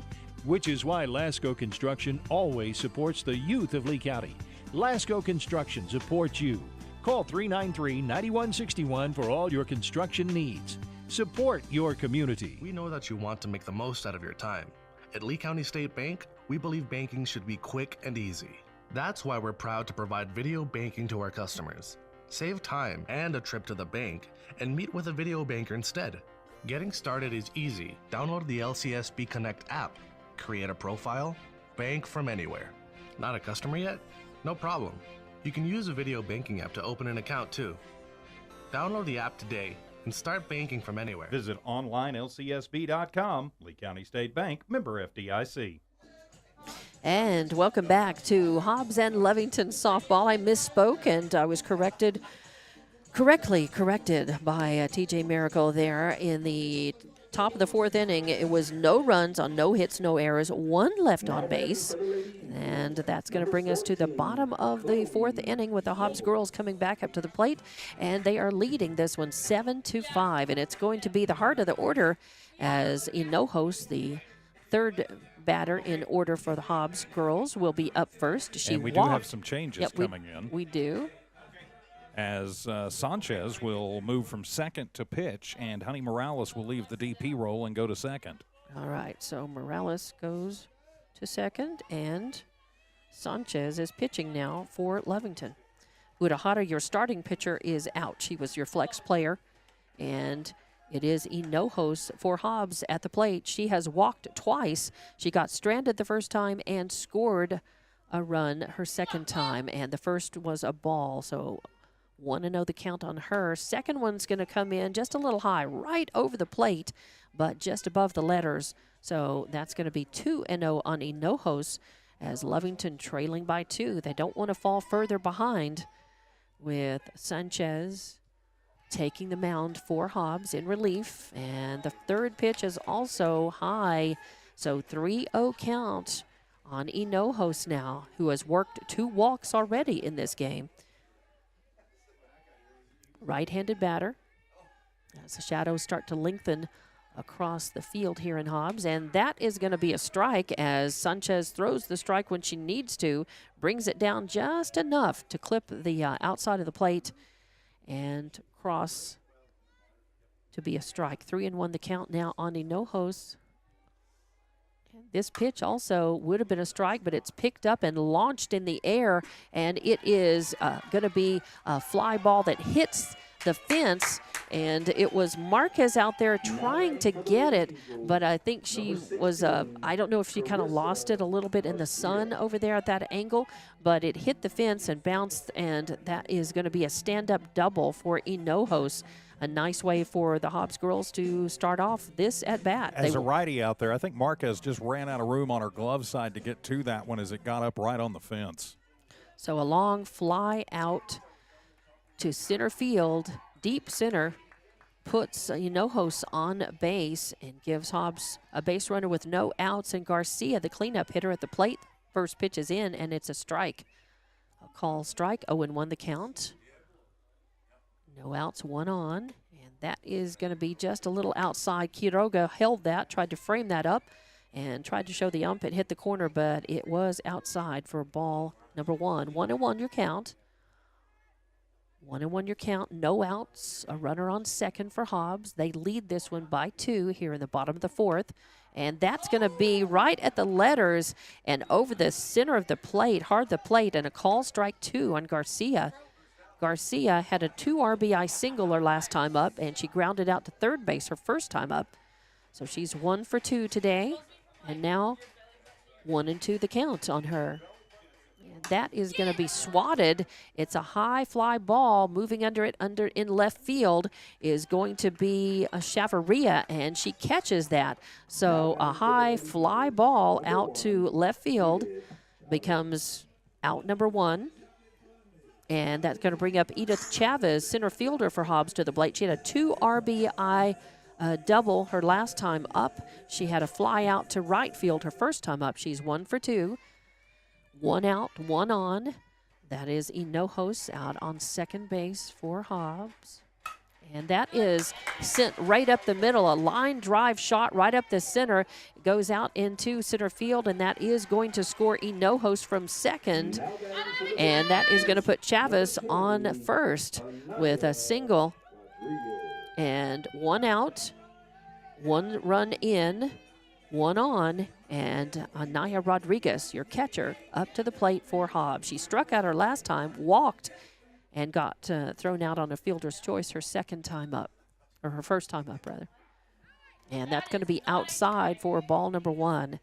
C: which is why Lasco Construction always supports the youth of Lee County. Lasco Construction supports you. Call 393-9161 for all your construction needs. Support your community.
M: We know that you want to make the most out of your time. At Lea County State Bank, we believe banking should be quick and easy. That's why we're proud to provide video banking to our customers. Save time and a trip to the bank and meet with a video banker instead. Getting started is easy. Download the LCSB Connect app, create a profile, bank from anywhere. Not a customer yet? No problem. You can use a video banking app to open an account too. Download the app today and start banking from anywhere.
B: Visit onlinelcsb.com. Lee County State Bank, member FDIC.
A: And welcome back to Hobbs and Lovington softball. I misspoke, and I was correctly corrected by TJ Miracle there in the top of the 4th inning. It was no runs on no hits, no errors, 1 left on base. And that's going to bring us to the bottom of the 4th inning with the Hobbs girls coming back up to the plate. And they are leading this one 7-5. And it's going to be the heart of the order as Hinojos, the 3rd batter in order for the Hobbs girls, will be up first.
B: And we do have some changes coming in.
A: We do.
B: As Sanchez will move from second to pitch, and Honey Morales will leave the DP role and go to second.
A: All right, so Morales goes to second, and Sanchez is pitching now for Lovington. Udahara, your starting pitcher, is out. She was your flex player, and it is Hinojos for Hobbs at the plate. She has walked twice. She got stranded the first time and scored a run her second time, and the first was a ball, so 1-0 the count on her. Second one's going to come in just a little high, right over the plate, but just above the letters. So that's going to be 2-0 on Hinojos as Lovington trailing by 2. They don't want to fall further behind with Sanchez taking the mound for Hobbs in relief. And the third pitch is also high, so 3-0 count on Hinojos now, who has worked 2 walks already in this game. Right-handed batter as the shadows start to lengthen across the field here in Hobbs, and that is going to be a strike as Sanchez throws the strike when she needs to, brings it down just enough to clip the outside of the plate and cross to be a strike. 3-1 the count now on Hinojos. This pitch also would have been a strike, but it's picked up and launched in the air, and it is going to be a fly ball that hits the fence, and it was Marquez out there trying to get it, but I think she was, I don't know if she kind of lost it a little bit in the sun over there at that angle, but it hit the fence and bounced, and that is going to be a stand-up double for Hinojos. A nice way for the Hobbs girls to start off this at-bat.
B: As a righty out there, I think Marquez just ran out of room on her glove side to get to that one as it got up right on the fence.
A: So a long fly out to center field, deep center, puts Hinojos on base and gives Hobbs a base runner with no outs, and Garcia, the cleanup hitter at the plate. First pitch is in, and it's a strike. A call strike, 0-1 the count. No outs, 1 on, and that is going to be just a little outside. Quiroga held that, tried to frame that up, and tried to show the ump it hit the corner, but it was outside for ball number 1. 1-1 your count. 1-1 your count, no outs, a runner on second for Hobbs. They lead this one by 2 here in the bottom of the 4th, and that's going to be right at the letters and over the center of the plate, hard the plate, and a call strike 2 on Garcia. Garcia had a 2 RBI single her last time up, and she grounded out to third base her first time up. So she's 1 for 2 today, and now 1-2 the count on her. And that is going to be swatted. It's a high fly ball. Moving under in left field is going to be a Chavarria, and she catches that. So a high fly ball out to left field becomes out number 1. And that's going to bring up Edith Chavez, center fielder for Hobbs, to the plate. She had a 2 RBI double her last time up. She had a fly out to right field her first time up. She's 1 for 2. 1 out, 1 on. That is Hinojos out on second base for Hobbs. And that is sent right up the middle. A line drive shot right up the center. It goes out into center field, and that is going to score Hinojos from second. And that is going to put Chavez on first with a single. And 1 out, 1 run in, 1 on, and Anaya Rodriguez, your catcher, up to the plate for Hobbs. She struck out her last time, walked, and got thrown out on a fielder's choice her second time up, or her first time up, rather. And that's going to be outside for ball number 1.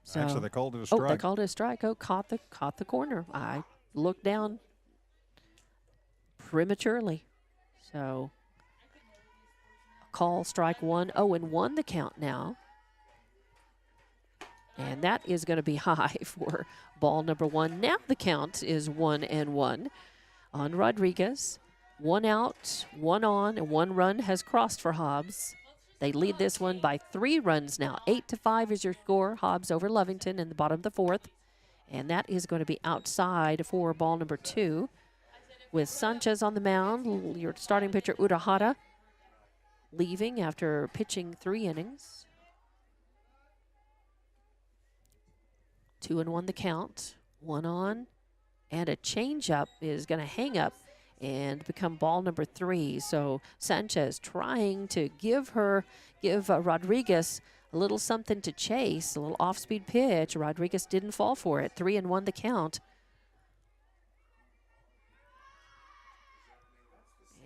A: So,
B: actually, they called it a strike.
A: Oh, they called it a strike. Oh, caught the corner. I looked down prematurely. So, call strike 1. 0-1 the count now. And that is going to be high for ball number 1. Now the count is 1-1 on Rodriguez. 1 out, 1 on, and 1 run has crossed for Hobbs. They lead this one by 3 runs now. 8-5 is your score. Hobbs over Lovington in the bottom of the 4th. And that is going to be outside for ball number 2. With Sanchez on the mound, your starting pitcher Urahara leaving after pitching 3 innings. 2-1 the count. 1 on, and a changeup is going to hang up and become ball number 3. So Sanchez trying to give Rodriguez a little something to chase, a little off-speed pitch. Rodriguez didn't fall for it. 3-1 the count.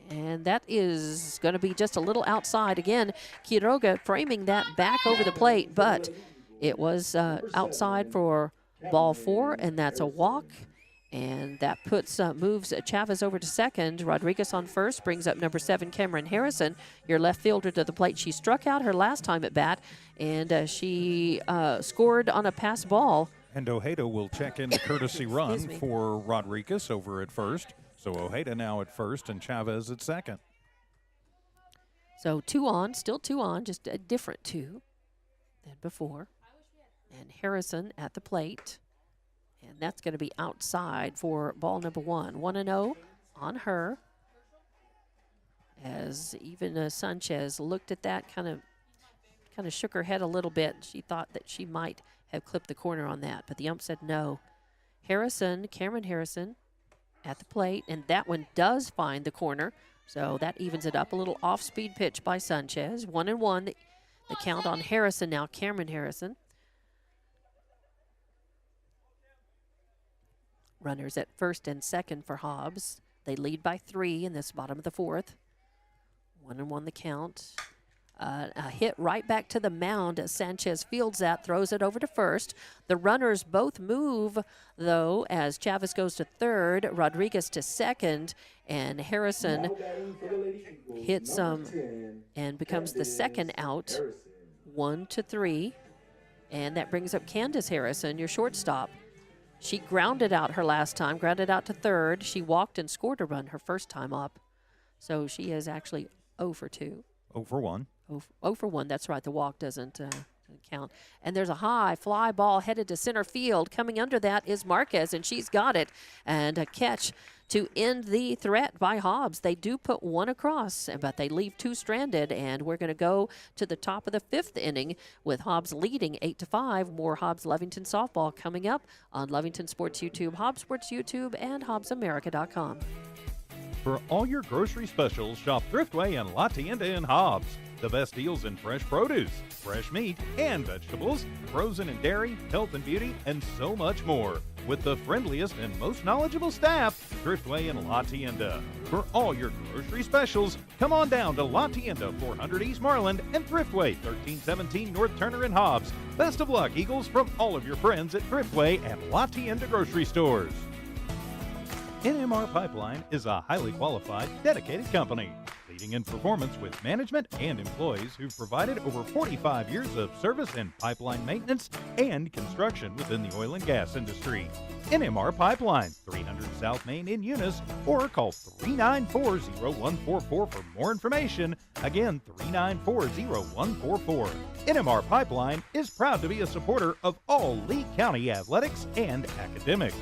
A: And that is going to be just a little outside. Again, Quiroga framing that back over the plate, but it was outside for ball 4, and that's a walk. And that moves Chavez over to second. Rodriguez on first, brings up number 7, Cameron Harrison, your left fielder, to the plate. She struck out her last time at bat, and she scored on a pass ball.
B: And Ojeda will check in the courtesy run for Rodriguez over at first. So Ojeda now at first and Chavez at second.
A: So 2 on, still 2 on, just a different 2 than before. And Harrison at the plate. And that's going to be outside for ball number 1. 1-0 on her. As even Sanchez looked at that, kind of shook her head a little bit. She thought that she might have clipped the corner on that, but the ump said no. Cameron Harrison at the plate, and that one does find the corner. So that evens it up. A little off-speed pitch by Sanchez. 1-1. The count on Harrison now, Cameron Harrison. Runners at first and second for Hobbs. They lead by 3 in this bottom of the 4th. 1-1 the count. A hit right back to the mound as Sanchez fields that, throws it over to first. The runners both move, though, as Chavez goes to third, Rodriguez to second, and Harrison hits and becomes the second out. 1-3. And that brings up Candace Harrison, your shortstop. She grounded out her last time, grounded out to third. She walked and scored a run her first time up. So she is actually 0 for 2.
B: 0 for 1.
A: 0 for 1, that's right. The walk doesn't count. And there's a high fly ball headed to center field. Coming under that is Marquez, and she's got it. And a catch to end the threat by Hobbs. They do put 1 across, but they leave 2 stranded. And we're going to go to the top of the 5th inning with Hobbs leading 8-5. More Hobbs Lovington softball coming up on Lovington Sports YouTube, Hobbs Sports YouTube, and HobbsAmerica.com.
E: For all your grocery specials, shop Thriftway and La Tienda in Hobbs. The best deals in fresh produce, fresh meat, and vegetables, frozen and dairy, health and beauty, and so much more. with the friendliest and most knowledgeable staff, Thriftway in La Tienda. For all your grocery specials, come on down to La Tienda, 400 East Marland, and Thriftway, 1317 North Turner and Hobbs. Best of luck, Eagles, from all of your friends at Thriftway and La Tienda grocery stores. NMR Pipeline is a highly qualified, dedicated company, leading in performance with management and employees who've provided over 45 years of service in pipeline maintenance and construction within the oil and gas industry. NMR Pipeline, 300 South Main in Eunice, or call 394-0144 for more information. Again, 394-0144. NMR Pipeline is proud to be a supporter of all Lea County athletics and academics.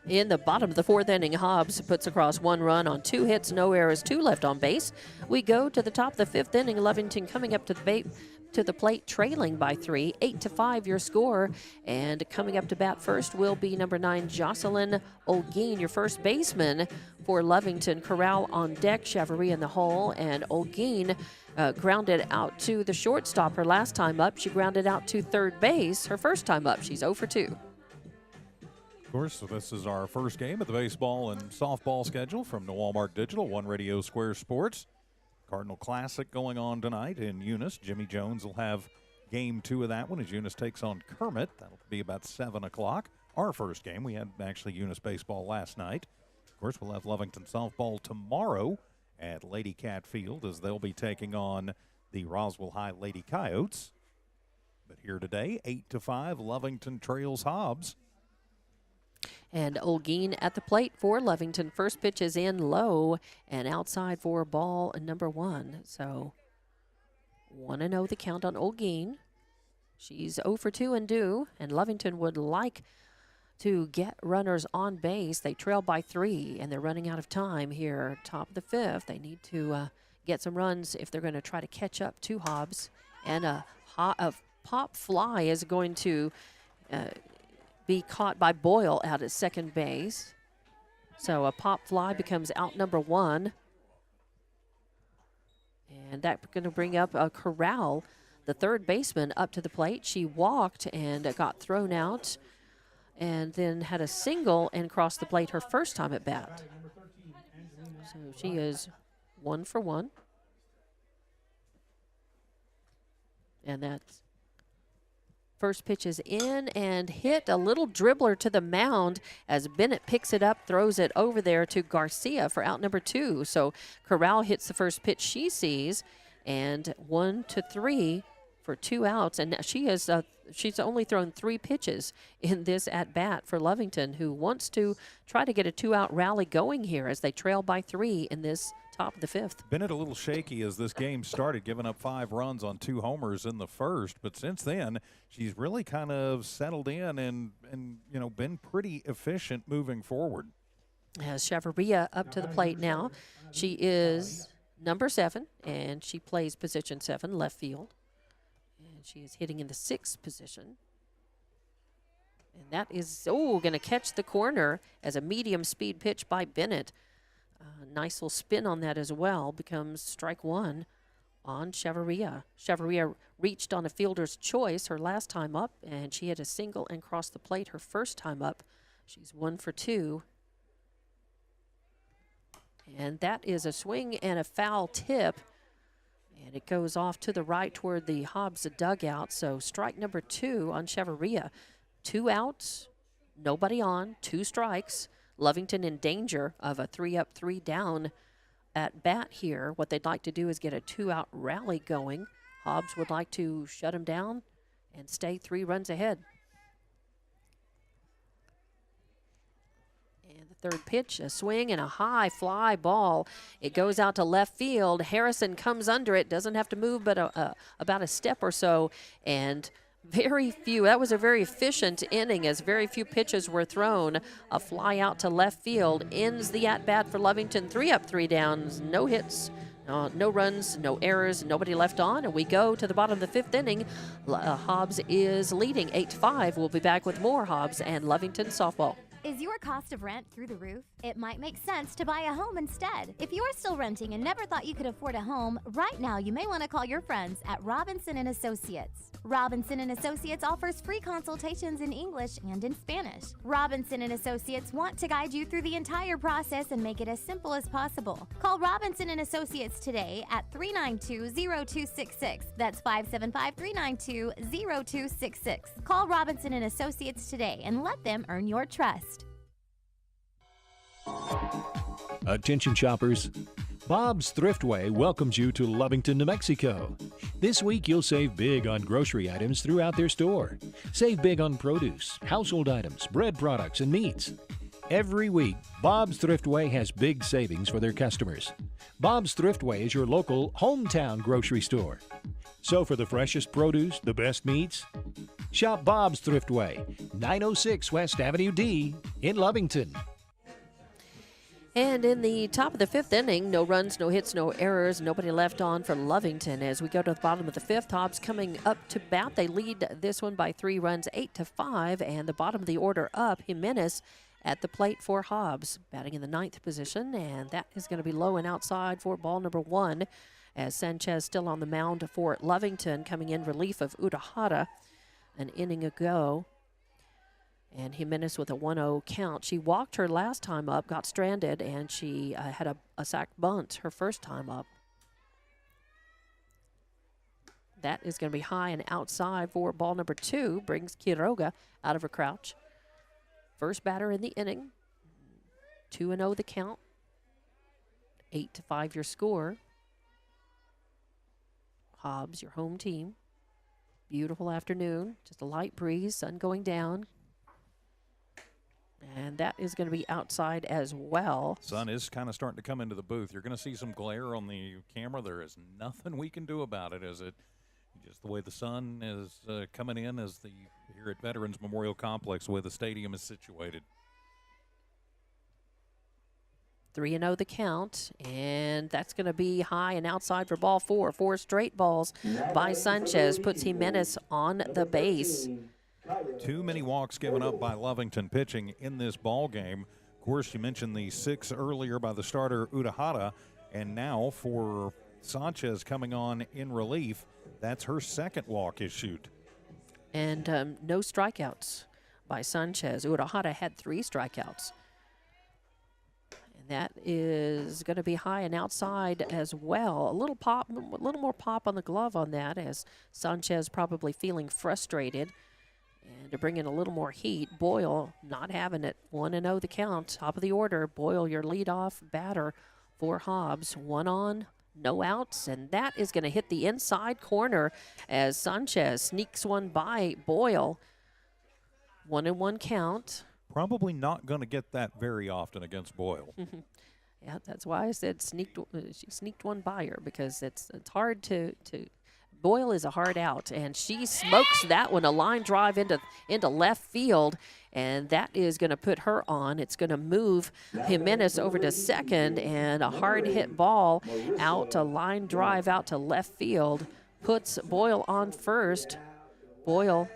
A: In the bottom of the fourth inning, Hobbs puts across 1 run on 2 hits, no errors, 2 left on base. We go to the top of the fifth inning. Lovington coming up to the plate, trailing by 3, 8-5 your score. And coming up to bat first will be number 9, Jocelyn Olguin, your first baseman for Lovington. Corral on deck, Chavaria in the hole, and Olguin grounded out to the shortstop her last time up. She grounded out to third base her first time up. She's 0 for 2.
B: Of course, so this is our first game of the baseball and softball schedule from the Walmart Digital, One Radio Square Sports. Cardinal Classic going on tonight in Eunice. Jimmy Jones will have game 2 of that one as Eunice takes on Kermit. That'll be about 7 o'clock. Our first game, we had actually Eunice baseball last night. Of course, we'll have Lovington softball tomorrow at Lady Cat Field as they'll be taking on the Roswell High Lady Coyotes. But here today, 8-5, Lovington trails Hobbs.
A: And Olguin at the plate for Lovington. First pitch is in low and outside for ball number 1. So 1-0 the count on Olguin. She's 0 for 2 and due, and Lovington would like to get runners on base. They trail by 3, and they're running out of time here. Top of the fifth. They need to get some runs if they're going to try to catch up to Hobbs. And a pop fly is going to be caught by Boyle out at second base. So a pop fly becomes out number 1. And that's going to bring up Corral, the third baseman, up to the plate. She walked and got thrown out and then had a single and crossed the plate her first time at bat. So she is 1 for 1. And that's first pitch is in and hit, a little dribbler to the mound as Bennett picks it up, throws it over there to Garcia for out number 2. So Corral hits the first pitch she sees, and 1-3 for 2 outs. And she's only thrown 3 pitches in this at bat for Lovington, who wants to try to get a 2-out rally going here as they trail by 3 in this top of the fifth.
B: Bennett a little shaky as this game started, giving up 5 runs on 2 homers in the first, but since then she's really kind of settled in and been pretty efficient moving forward.
A: Has Chavaria up to the plate now. She is number 7, and she plays position 7, left field. And she is hitting in the 6th position. And that is, going to catch the corner as a medium speed pitch by Bennett. Nice little spin on that as well. Becomes strike 1 on Chavaria. Chavaria reached on a fielder's choice her last time up, and she had a single and crossed the plate her first time up. She's 1 for 2. And that is a swing and a foul tip. And it goes off to the right toward the Hobbs dugout. So strike number 2 on Chavaria. 2 outs, nobody on, 2 strikes. Lovington in danger of a 3-up, 3-down at bat here. What they'd like to do is get a 2-out rally going. Hobbs would like to shut him down and stay 3 runs ahead. And the third pitch, a swing and a high fly ball. It goes out to left field. Harrison comes under it, doesn't have to move but about a step or so, and that was a very efficient inning as very few pitches were thrown. A fly out to left field ends the at-bat for Lovington. 3-up, 3 downs, no hits, no runs, no errors, nobody left on. And we go to the bottom of the 5th inning. Hobbs is leading 8-5. We'll be back with more Hobbs and Lovington softball.
G: Is your cost of rent through the roof? It might make sense to buy a home instead. If you're still renting and never thought you could afford a home, right now you may want to call your friends at Robinson & Associates. Robinson & Associates offers free consultations in English and in Spanish. Robinson & Associates want to guide you through the entire process and make it as simple as possible. Call Robinson & Associates today at 392-0266. That's 575-392-0266. Call Robinson & Associates today and let them earn your trust.
C: Attention shoppers. Bob's Thriftway welcomes you to Lovington, New Mexico. This week you'll save big on grocery items throughout their store. Save big on produce, household items, bread products, and meats. Every week, Bob's Thriftway has big savings for their customers. Bob's Thriftway is your local hometown grocery store. So for the freshest produce, the best meats, shop Bob's Thriftway, 906 West Avenue D in Lovington.
A: And in the top of the fifth inning, no runs, no hits, no errors, nobody left on for Lovington. As we go to the bottom of the fifth, Hobbs coming up to bat. They lead this one by 3 runs, 8-5. And the bottom of the order up, Jimenez at the plate for Hobbs, batting in the 9th position. And that is going to be low and outside for ball number 1. As Sanchez still on the mound for Lovington, coming in relief of Udahara an inning ago. And Jimenez with a 1-0 count. She walked her last time up, got stranded, and she had a sac bunt her first time up. That is going to be high and outside for ball number 2. Brings Quiroga out of her crouch. First batter in the inning. 2-0 the count. 8-5 your score. Hobbs, your home team. Beautiful afternoon. Just a light breeze, sun going down. And that is going to be outside as well.
B: Sun is kind of starting to come into the booth. You're going to see some glare on the camera. There is nothing we can do about it. Is it just the way the sun is coming in as here at Veterans Memorial Complex where the stadium is situated.
A: 3-0 the count, and that's going to be high and outside for ball 4. 4 straight balls by Sanchez puts Jimenez on the base.
B: Too many walks given up by Lovington pitching in this ball game. Of course, you mentioned the 6 earlier by the starter Udahara, and now for Sanchez coming on in relief, that's her second walk issued.
A: And no strikeouts by Sanchez. Udahara had 3 strikeouts. And that is going to be high and outside as well. A little more pop on the glove on that, as Sanchez probably feeling frustrated. And to bring in a little more heat, Boyle not having it. 1-0 the count. Top of the order. Boyle, your leadoff batter for Hobbs. 1 on, no outs, and that is going to hit the inside corner as Sanchez sneaks one by Boyle. 1-1 count.
B: Probably not going to get that very often against Boyle.
A: Yeah, that's why I said she sneaked one by her, because it's hard to Boyle is a hard out, and she smokes that one, a line drive into left field, and that is going to put her on. It's going to move Jimenez over to second, and a hard hit ball out, a line drive out to left field, puts Boyle on first. Boyle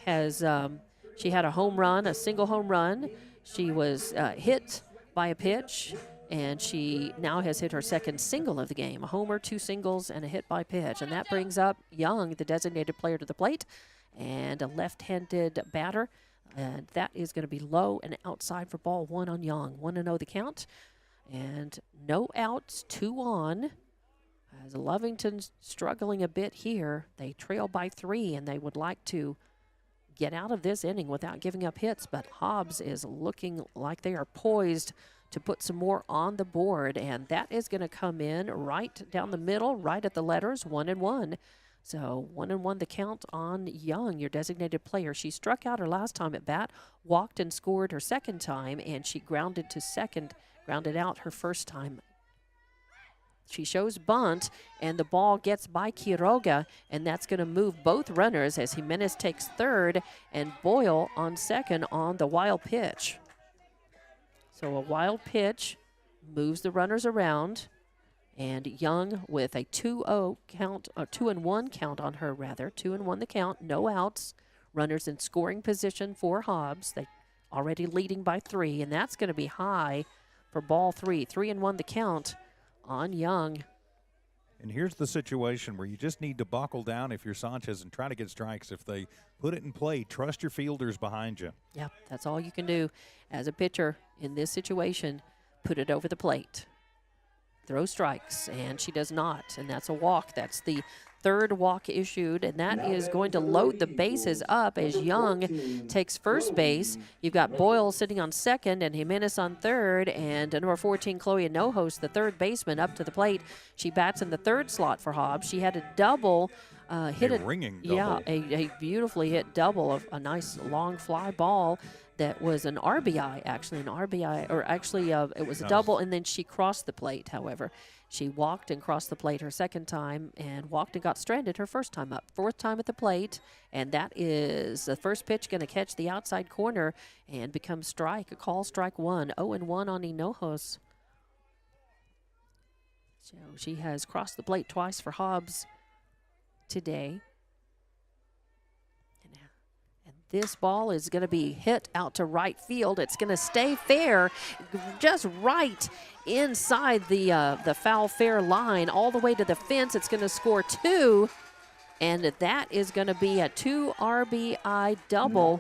A: has she had a home run, a single home run. She was hit by a pitch. And she now has hit her second single of the game, a homer, 2 singles, and a hit by pitch. And that brings up Young, the designated player, to the plate, and a left-handed batter. And that is going to be low and outside for ball 1 on Young. 1-0 the count. And no outs, 2 on. As Lovington's struggling a bit here, they trail by 3, and they would like to get out of this inning without giving up hits. But Hobbs is looking like they are poised to put some more on the board, and that is going to come in right down the middle, right at the letters, 1-1. So 1-1 the count on Young, your designated player. She struck out her last time at bat, walked and scored her second time, and she grounded out her first time. She shows bunt, and the ball gets by Quiroga, and that's going to move both runners as Jimenez takes third and Boyle on second on the wild pitch. So a wild pitch moves the runners around, and Young with a 2-0 count, or 2-1 count on her, rather. 2-1 the count, no outs. Runners in scoring position for Hobbs. They already leading by 3, and that's going to be high for ball 3. 3-1 the count on Young.
B: And here's the situation where you just need to buckle down if you're Sanchez and try to get strikes. If they put it in play, trust your fielders behind you.
A: Yep, that's all you can do as a pitcher in this situation. Put it over the plate. Throw strikes, and she does not, and that's a walk. That's the 3rd walk issued, and that is going to load the bases up as Young takes first base. You've got Boyle sitting on 2nd and Jimenez on 3rd, and number 14, Chloe Nohos, the 3rd baseman, up to the plate. She bats in the 3rd slot for Hobbs. She had a double. Hit
B: a ringing double.
A: Yeah, a beautifully hit double of a nice long fly ball that was an RBI, actually, it was a double, and then she crossed the plate, however. She walked and crossed the plate her 2nd time and walked and got stranded her 1st time up. 4th time at the plate, and that is the first pitch going to catch the outside corner and become strike, a call strike 1. 0-1 on Hinojos. So she has crossed the plate twice for Hobbs today. And this ball is going to be hit out to right field. It's going to stay fair, just right inside the foul fair line, all the way to the fence. It's going to score 2, and that is going to be a 2 RBI double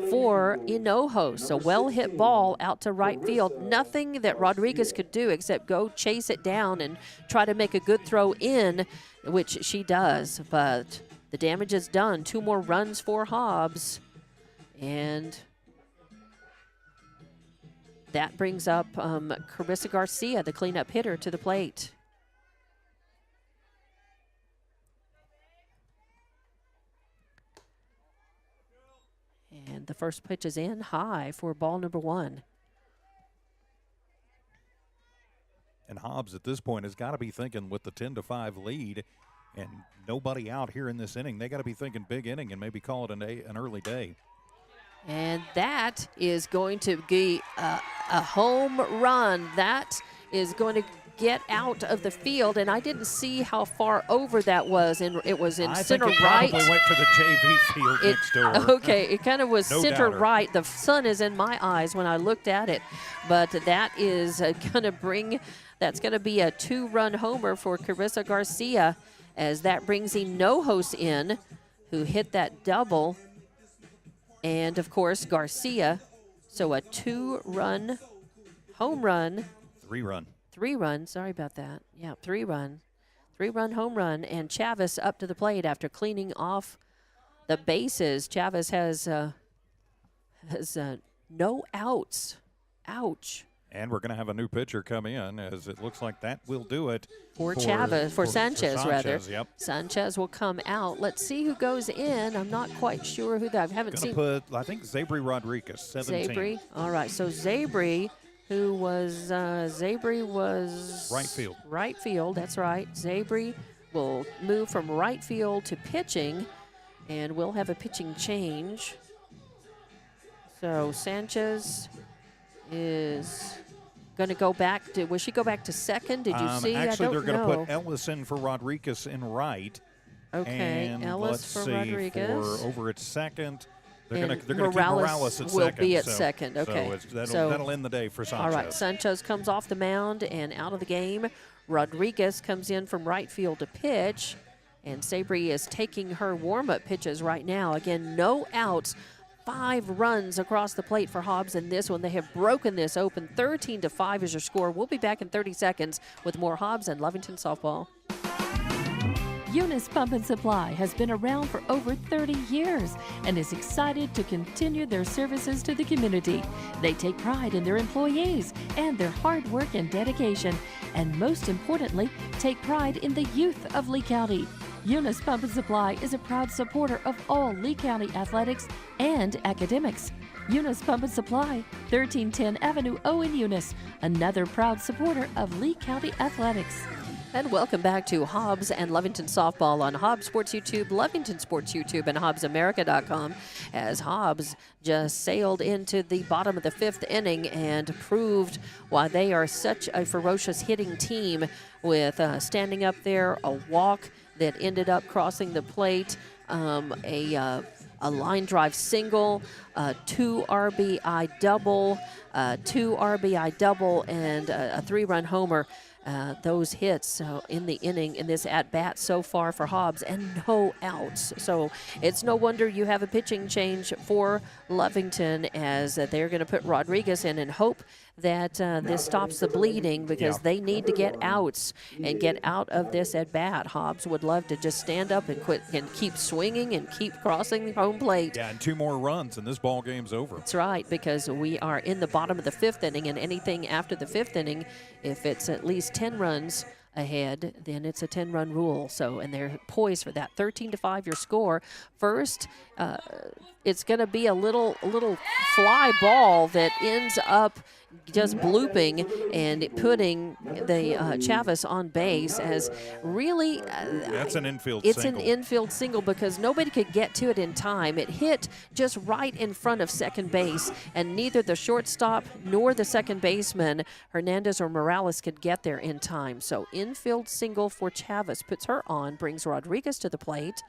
A: for Hinojos. A well-hit ball out to right field. Nothing that Rodriguez could do except go chase it down and try to make a good throw in, which she does, but the damage is done. 2 more runs for Hobbs, and that brings up Carissa Garcia, the cleanup hitter, to the plate. And the first pitch is in high for ball number 1.
B: And Hobbs at this point has got to be thinking with the 10-5 lead and nobody out here in this inning, they got to be thinking big inning and maybe call it an early day.
A: And that is going to be a home run. That is going to get out of the field, and I didn't see how far over that was, and it was in center right.
B: I think it probably went to the JV field next door.
A: Okay, it kind of was
B: No
A: center
B: doubter.
A: right. The sun is in my eyes when I looked at it, but that is going to bring, that's going to be a 2-run homer for Carissa Garcia, as that brings Hinojos in, who hit that double, and of course Garcia. So a 2-run home run.
B: 3-run.
A: 3-run, sorry about that. Yeah, 3-run. 3-run home run, and Chavez up to the plate after cleaning off the bases. Chavez has no outs. Ouch.
B: And we're going to have a new pitcher come in, as it looks like that will do it.
A: For Sanchez, rather.
B: Yep.
A: Sanchez will come out. Let's see who goes in. I'm not quite sure who that. I haven't seen.
B: I think Zabri Rodriguez, 17.
A: Zabri. All right, so Zabri, who was
B: right field.
A: Right field, that's right. Zabri will move from right field to pitching, and we'll have a pitching change. So Sanchez is going to go back to, will she go back to second? Did you see?
B: Actually, they're going
A: know.
B: to put Ellis in for Rodriguez in right.
A: Okay,
B: and
A: Ellis for Rodriguez.
B: For over at second. They're
A: And
B: going to keep Morales at
A: will
B: second.
A: be at second. Okay.
B: So that'll end the day for Sanchez.
A: All right, Sanchez comes off the mound and out of the game. Rodriguez comes in from right field to pitch, and Sabri is taking her warm-up pitches right now. Again, no outs. 5 runs across the plate for Hobbs in this one. They have broken this open. 13-5 is your score. We'll be back in 30 seconds with more Hobbs and Lovington softball.
D: Eunice Pump and Supply has been around for over 30 years and is excited to continue their services to the community. They take pride in their employees and their hard work and dedication, and most importantly, take pride in the youth of Lea County. Eunice Pump and Supply is a proud supporter of all Lea County athletics and academics. Eunice Pump and Supply, 1310 Avenue O in Eunice, another proud supporter of Lea County athletics.
A: And welcome back to Hobbs and Lovington softball on Hobbs Sports YouTube, Lovington Sports YouTube, and HobbsAmerica.com, as Hobbs just sailed into the bottom of the 5th inning and proved why they are such a ferocious hitting team, with standing up there, a walk that ended up crossing the plate, a a line drive single, 2 RBI double, 2 RBI double, and a 3-run homer. Those hits in the inning in this at-bat so far for Hobbs, and no outs. So it's no wonder you have a pitching change for Lovington, as they're going to put Rodriguez in and hope that this stops the bleeding, because they need to get outs and get out of this at-bat. Hobbs would love to just stand up and quit and keep swinging and keep crossing the home plate.
B: Yeah, and 2 more runs and this ball game's over.
A: That's right, because we are in the bottom of the 5th inning, and anything after the 5th inning, if it's at least 10 runs ahead, then it's a 10-run rule. So, and they're poised for that. 13-5 your score. First, it's going to be a little fly ball that ends up just blooping and putting the Chavez on base, as really
B: that's an infield
A: it's
B: single.
A: an infield single, because nobody could get to it in time. It hit just right in front of second base, and neither the shortstop nor the second baseman, Hernandez or Morales, could get there in time. So infield single for Chavez puts her on, brings Rodriguez to the plate,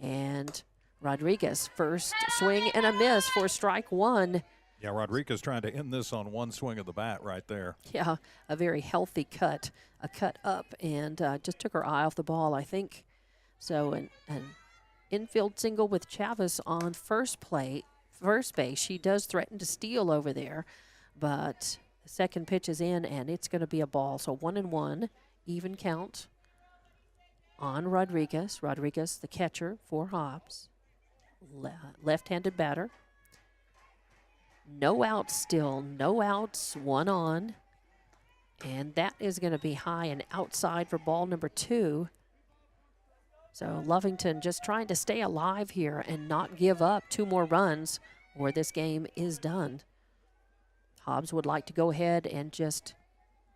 A: and Rodriguez first swing and a miss for strike 1.
B: Yeah, Rodriguez trying to end this on one swing of the bat right there.
A: Yeah, a very healthy cut, a cut up, and just took her eye off the ball, I think. So an infield single with Chavez on first base. She does threaten to steal over there, but the second pitch is in, and it's going to be a ball. So 1-1, even count on Rodriguez. Rodriguez, the catcher for Hobbs, left-handed batter. No outs still, no outs, 1 on. And that is going to be high and outside for ball number 2. So Lovington just trying to stay alive here and not give up 2 more runs, or this game is done. Hobbs would like to go ahead and just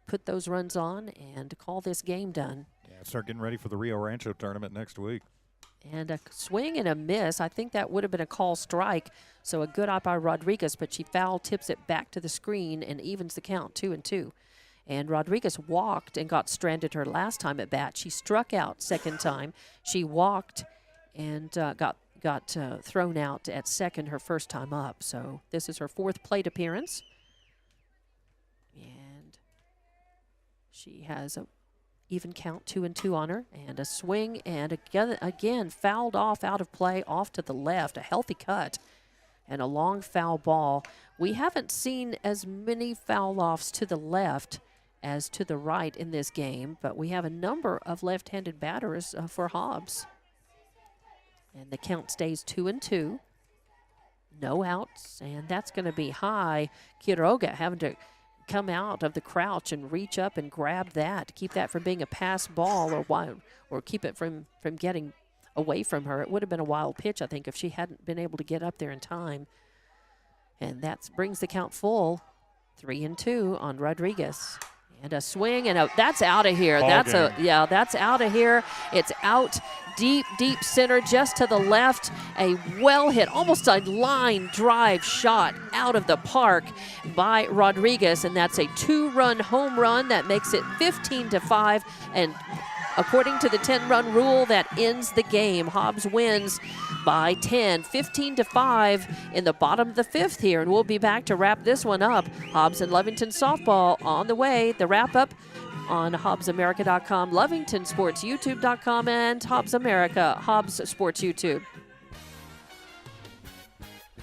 A: put those runs on and call this game done.
B: Yeah, start getting ready for the Rio Rancho tournament next week.
A: And a swing and a miss. I think that would have been a call strike. So a good eye by Rodriguez, but she foul tips it back to the screen and evens the count, 2-2. And Rodriguez walked and got stranded her last time at bat. She struck out second time. She walked and got thrown out at second her first time up. So this is her 4th plate appearance. And she has a even count, 2-2 on her, and a swing, and again fouled off out of play, off to the left, a healthy cut, and a long foul ball. We haven't seen as many foul offs to the left as to the right in this game, but we have a number of left-handed batters for Hobbs. And the count stays 2-2. No outs, and that's going to be high. Quiroga having to come out of the crouch and reach up and grab that to keep that from being a pass ball, or keep it from getting away from her. It would have been a wild pitch, I think, if she hadn't been able to get up there in time. And that brings the count full, 3-2 on Rodriguez. And a swing, and that's out of here. That's out of here. It's out deep center, just to the left. A well hit, almost a line drive shot out of the park by Rodriguez, and that's a 2-run home run that makes it 15-5. And according to the 10-run rule, that ends the game. Hobbs wins by 10, 15-5 in the bottom of the 5th here, and we'll be back to wrap this one up. Hobbs and Lovington softball on the way. The wrap-up on HobbsAmerica.com, LovingtonSportsYouTube.com, and Hobbs America, Hobbs Sports YouTube.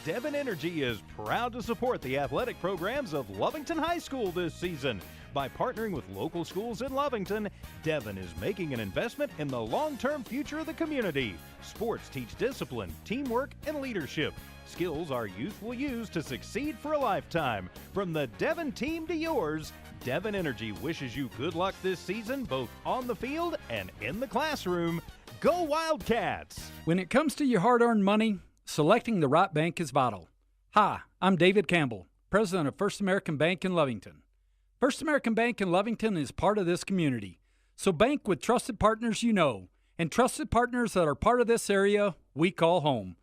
E: Devon Energy is proud to support the athletic programs of Lovington High School this season. By partnering with local schools in Lovington, Devon is making an investment in the long-term future of the community. Sports teach discipline, teamwork, and leadership. Skills our youth will use to succeed for a lifetime. From the Devon team to yours, Devon Energy wishes you good luck this season, both on the field and in the classroom. Go Wildcats!
F: When it comes to your hard-earned money, selecting the right bank is vital. Hi, I'm David Campbell, president of First American Bank in Lovington. First American Bank in Lovington is part of this community. So bank with trusted partners you know, and trusted partners that are part of this area we call home.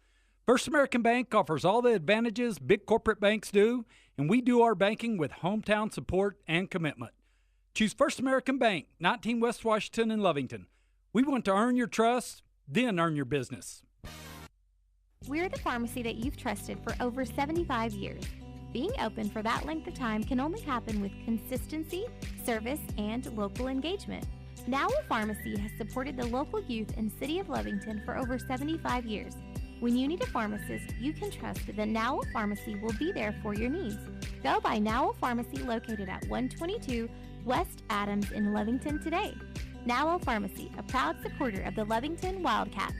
F: First American Bank offers all the advantages big corporate banks do, and we do our banking with hometown support and commitment. Choose First American Bank, 19 West Washington in Lovington. We want to earn your trust, then earn your business.
G: We're the pharmacy that you've trusted for over 75 years. Being open for that length of time can only happen with consistency, service, and local engagement. Now a Pharmacy has supported the local youth in City of Lovington for over 75 years. When you need a pharmacist, you can trust that Now a Pharmacy will be there for your needs. Go by Now a Pharmacy located at 122 West Adams in Lovington today. Now a Pharmacy, a proud supporter of the Lovington Wildcats.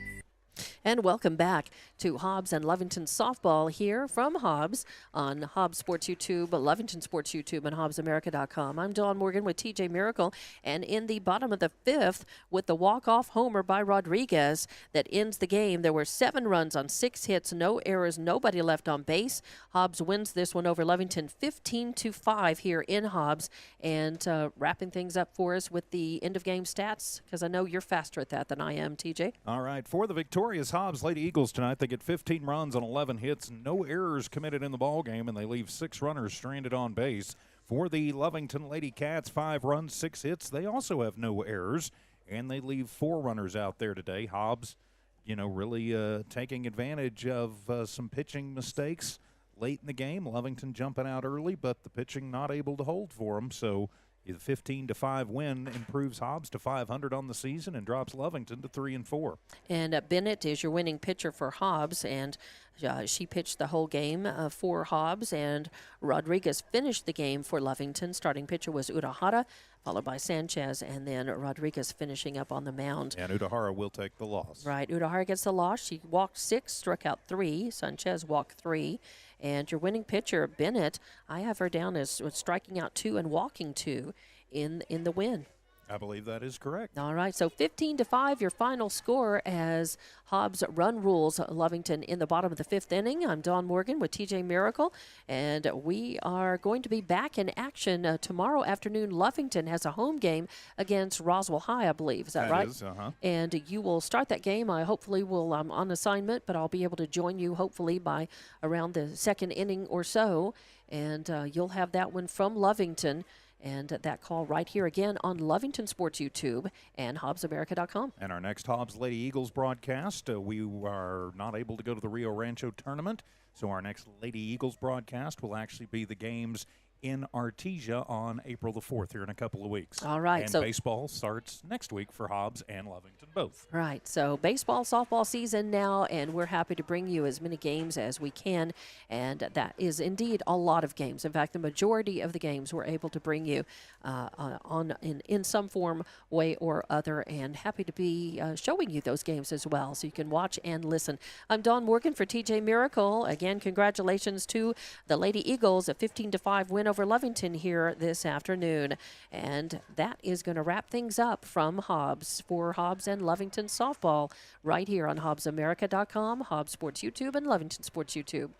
A: And welcome back to Hobbs and Lovington Softball here from Hobbs on Hobbs Sports YouTube, Lovington Sports YouTube, and HobbsAmerica.com. I'm Dawn Morgan with TJ Miracle, and in the bottom of the fifth with the walk-off homer by Rodriguez that ends the game. There were 7 runs on 6 hits, no errors, nobody left on base. Hobbs wins this one over Lovington 15-5 here in Hobbs. And wrapping things up for us with the end-of-game stats, because I know you're faster at that than I am, TJ.
B: All right, for the victorious Hobbs Lady Eagles tonight, they get 15 runs on 11 hits, no errors committed in the ballgame, and they leave 6 runners stranded on base. For the Lovington Lady Cats, 5 runs, 6 hits. They also have no errors, and they leave 4 runners out there today. Hobbs, really taking advantage of some pitching mistakes late in the game. Lovington jumping out early, but the pitching not able to hold for them. So the 15-5 win improves Hobbs to 500 on the season and drops Lovington to 3-4.
A: And Bennett is your winning pitcher for Hobbs, and she pitched the whole game for Hobbs, and Rodriguez finished the game for Lovington. Starting pitcher was Udahara, followed by Sanchez, and then Rodriguez finishing up on the mound.
B: And Udahara will take the loss.
A: Right, Udahara gets the loss. She walked 6, struck out 3. Sanchez walked 3. And your winning pitcher, Bennett, I have her down as striking out 2 and walking 2 in the win.
B: I believe that is correct.
A: All right, so 15-5, your final score as Hobbs run rules Lovington in the bottom of the 5th inning. I'm Dawn Morgan with TJ Miracle, and we are going to be back in action tomorrow afternoon. Lovington has a home game against Roswell High, I believe. Is that right?
B: That is,
A: And you will start that game. I hopefully will on assignment, but I'll be able to join you hopefully by around the 2nd inning or so, and you'll have that one from Lovington. And that call right here again on Lovington Sports YouTube and HobbsAmerica.com.
B: And our next Hobbs Lady Eagles broadcast, we are not able to go to the Rio Rancho tournament, so our next Lady Eagles broadcast will actually be the games in Artesia on April the 4th here in a couple of weeks.
A: All right.
B: And
A: so
B: baseball starts next week for Hobbs and Lovington both.
A: Right. So baseball, softball season now, and we're happy to bring you as many games as we can. And that is indeed a lot of games. In fact, the majority of the games we're able to bring you in some form, way or other, and happy to be showing you those games as well so you can watch and listen. I'm Dawn Morgan for TJ Miracle. Again, congratulations to the Lady Eagles, a 15-5 win over Lovington here this afternoon. And that is going to wrap things up from Hobbs for Hobbs and Lovington Softball right here on HobbsAmerica.com, Hobbs Sports YouTube, and Lovington Sports YouTube.